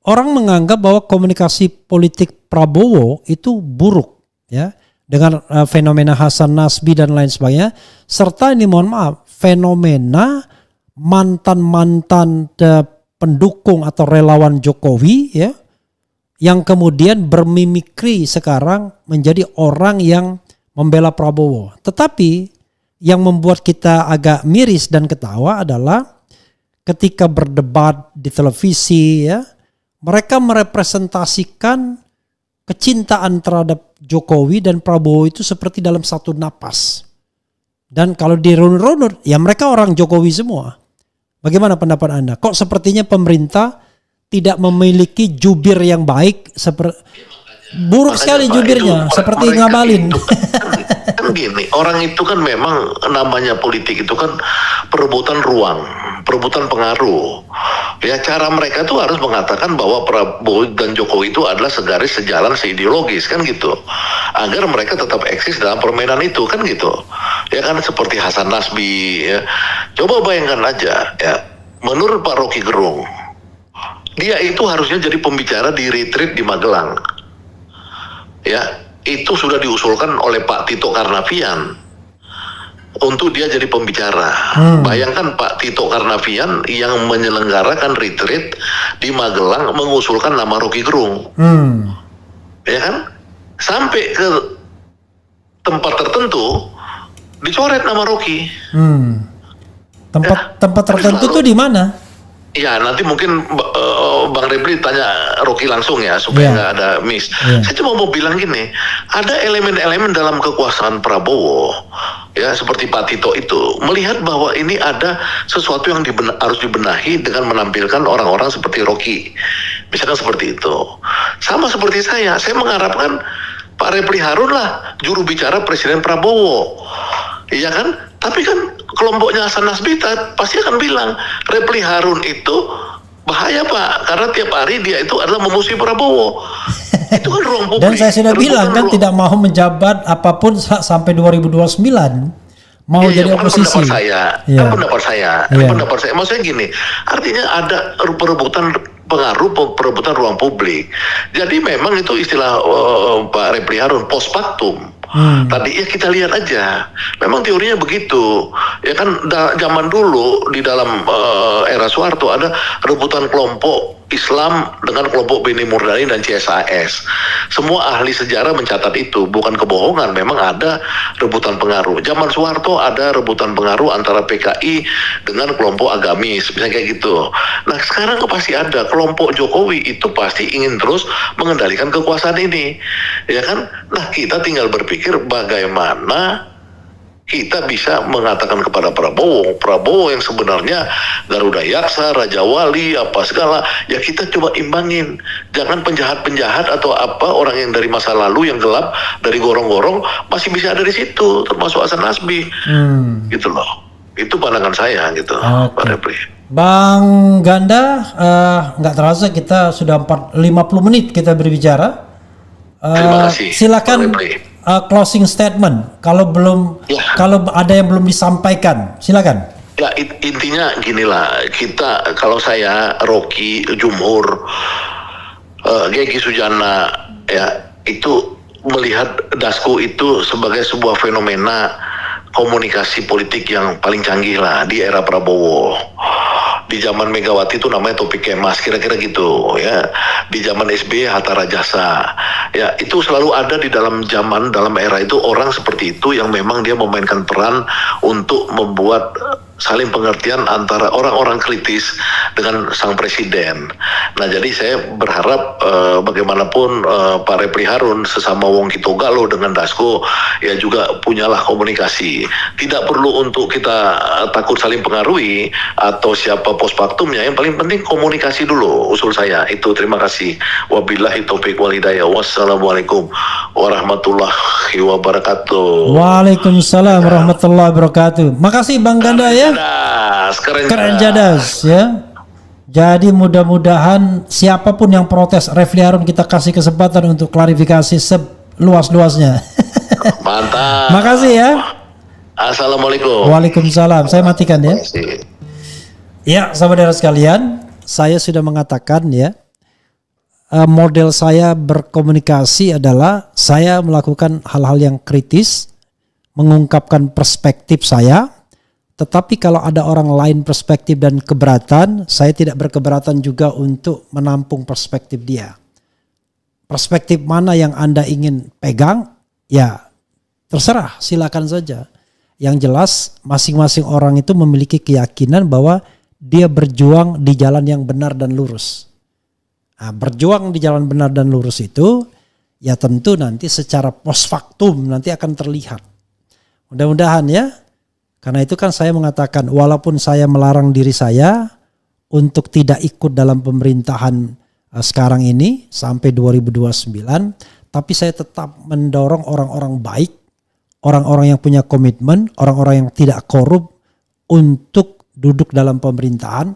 Orang menganggap bahwa komunikasi politik Prabowo itu buruk ya, dengan fenomena Hasan Nasbi dan lain sebagainya, serta ini mohon maaf fenomena mantan pendukung atau relawan Jokowi ya, yang kemudian bermimikri sekarang menjadi orang yang membela Prabowo. Tetapi yang membuat kita agak miris dan ketawa adalah ketika berdebat di televisi ya, mereka merepresentasikan kecintaan terhadap Jokowi dan Prabowo itu seperti dalam satu napas. Dan kalau dirunut-runut ya mereka orang Jokowi semua. Bagaimana pendapat Anda? Kok sepertinya pemerintah tidak memiliki jubir yang baik, buruk sekali jubirnya, seperti Ngabalin. Kan gini, orang itu kan memang namanya politik itu kan perebutan ruang, perebutan pengaruh. Ya cara mereka tuh harus mengatakan bahwa Prabowo dan Jokowi itu adalah segaris, sejalan, seideologis kan gitu. Agar mereka tetap eksis dalam permainan itu kan gitu. Ya kan seperti Hasan Nasbi ya. Coba bayangkan aja ya, menurut Pak Rocky Gerung, dia itu harusnya jadi pembicara di retreat di Magelang. Ya, itu sudah diusulkan oleh Pak Tito Karnavian untuk dia jadi pembicara. Bayangkan Pak Tito Karnavian yang menyelenggarakan retreat di Magelang mengusulkan nama Rocky Gerung. Ya kan? Sampai ke tempat tertentu dicoret nama Rocky. Tempat tertentu tuh di mana? Ya nanti mungkin Bang Repli tanya Rocky langsung ya supaya nggak ada miss. Saya cuma mau bilang gini, ada elemen-elemen dalam kekuasaan Prabowo ya seperti Pak Tito itu melihat bahwa ini ada sesuatu yang harus dibenahi dengan menampilkan orang-orang seperti Rocky, misalkan seperti itu. Sama seperti saya mengharapkan Pak Repli Harun lah juru bicara Presiden Prabowo, iya kan? Tapi kan kelompoknya Hasan Nasbi pasti akan bilang Repli Harun itu bahaya Pak, karena tiap hari dia itu adalah memusuhi Prabowo. Itu kan ruang publik. Dan saya sudah bilang kan tidak mau menjabat apapun sampai 2029. Mau jadi oposisi. Pendapat saya. Maksudnya gini, artinya ada perebutan pengaruh, perebutan ruang publik. Jadi memang itu istilah Pak Repli Harun post factum. Tadi ya kita lihat aja, memang teorinya begitu. Ya kan zaman dulu di dalam era Soeharto ada rebutan kelompok Islam dengan kelompok Beni Murdani dan CSIS. Semua ahli sejarah mencatat itu, bukan kebohongan. Memang ada rebutan pengaruh. Zaman Soeharto ada rebutan pengaruh antara PKI dengan kelompok agamis, misalnya kayak gitu. Nah sekarang pasti ada kelompok Jokowi itu pasti ingin terus mengendalikan kekuasaan ini, ya kan? Nah kita tinggal berpikir bagaimana kita bisa mengatakan kepada Prabowo yang sebenarnya Garuda Yaksa, Raja Wali, apa segala, ya kita coba imbangin. Jangan penjahat-penjahat atau apa, orang yang dari masa lalu yang gelap, dari gorong-gorong, masih bisa ada di situ, termasuk Hasan Nasbi. Gitu loh. Itu pandangan saya gitu, Pak Repli. Bang Ganda, nggak terasa kita sudah 50 menit kita berbicara. Terima kasih. Silakan closing statement. Kalau ada yang belum disampaikan, silakan. Ya intinya ginilah, kita, kalau saya, Rocky, Jumhur, Gegi Sujana, ya itu melihat Dasko itu sebagai sebuah fenomena komunikasi politik yang paling canggih lah di era Prabowo. Di zaman Megawati itu namanya Topik Kemas, kira-kira gitu ya. Di zaman SBY Hatta Rajasa, ya itu selalu ada di dalam era itu orang seperti itu yang memang dia memainkan peran untuk membuat saling pengertian antara orang-orang kritis dengan sang presiden. Nah jadi saya berharap bagaimanapun Pak Repli Harun sesama Wong Kitogalo dengan Dasko ya juga punyalah komunikasi. Tidak perlu untuk kita takut saling pengaruhi atau siapa pospaktumnya, yang paling penting komunikasi dulu, usul saya itu. Terima kasih. Wabillahi taufiq wal hidayah. Wassalamualaikum warahmatullahi wabarakatuh. Waalaikumsalam warahmatullahi wabarakatuh. Makasih Bang Ganda ya. Keren jadas ya. Jadi mudah-mudahan siapapun yang protes Refli Harun kita kasih kesempatan untuk klarifikasi seluas-luasnya. Mantap. Makasih ya. Assalamualaikum. Waalaikumsalam. Saya matikan ya. Ya, saudara sekalian, saya sudah mengatakan ya, model saya berkomunikasi adalah saya melakukan hal-hal yang kritis, mengungkapkan perspektif saya. Tetapi kalau ada orang lain perspektif dan keberatan, saya tidak berkeberatan juga untuk menampung perspektif dia. Perspektif mana yang Anda ingin pegang, ya terserah, silakan saja. Yang jelas masing-masing orang itu memiliki keyakinan bahwa dia berjuang di jalan yang benar dan lurus. Nah, berjuang di jalan benar dan lurus itu, ya tentu nanti secara post factum nanti akan terlihat. Mudah-mudahan ya. Karena itu kan saya mengatakan walaupun saya melarang diri saya untuk tidak ikut dalam pemerintahan sekarang ini sampai 2029, tapi saya tetap mendorong orang-orang baik, orang-orang yang punya komitmen, orang-orang yang tidak korup untuk duduk dalam pemerintahan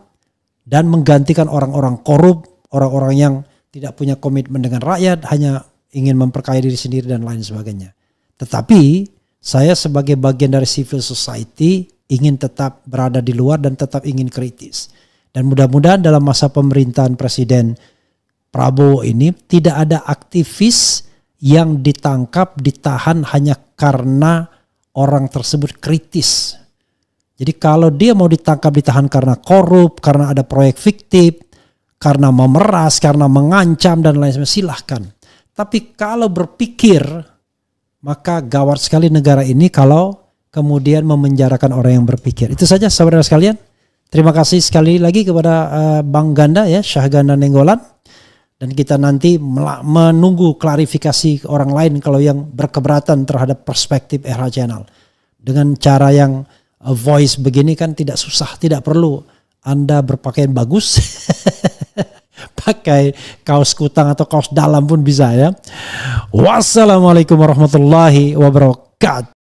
dan menggantikan orang-orang korup, orang-orang yang tidak punya komitmen dengan rakyat, hanya ingin memperkaya diri sendiri dan lain sebagainya. Tetapi saya sebagai bagian dari civil society ingin tetap berada di luar dan tetap ingin kritis. Dan mudah-mudahan dalam masa pemerintahan Presiden Prabowo ini tidak ada aktivis yang ditangkap, ditahan hanya karena orang tersebut kritis. Jadi kalau dia mau ditangkap, ditahan karena korup, karena ada proyek fiktif, karena memeras, karena mengancam dan lain sebagainya, silahkan. Tapi kalau berpikir, maka gawat sekali negara ini kalau kemudian memenjarakan orang yang berpikir. Itu saja saudara sekalian. Terima kasih sekali lagi kepada Bang Ganda ya, Syahganda Nenggolan. Dan kita nanti menunggu klarifikasi orang lain kalau yang berkeberatan terhadap perspektif RH Channel. Dengan cara yang voice begini kan tidak susah, tidak perlu Anda berpakaian bagus. Pakai kaos kutang atau kaos dalam pun bisa ya. Wassalamualaikum warahmatullahi wabarakatuh.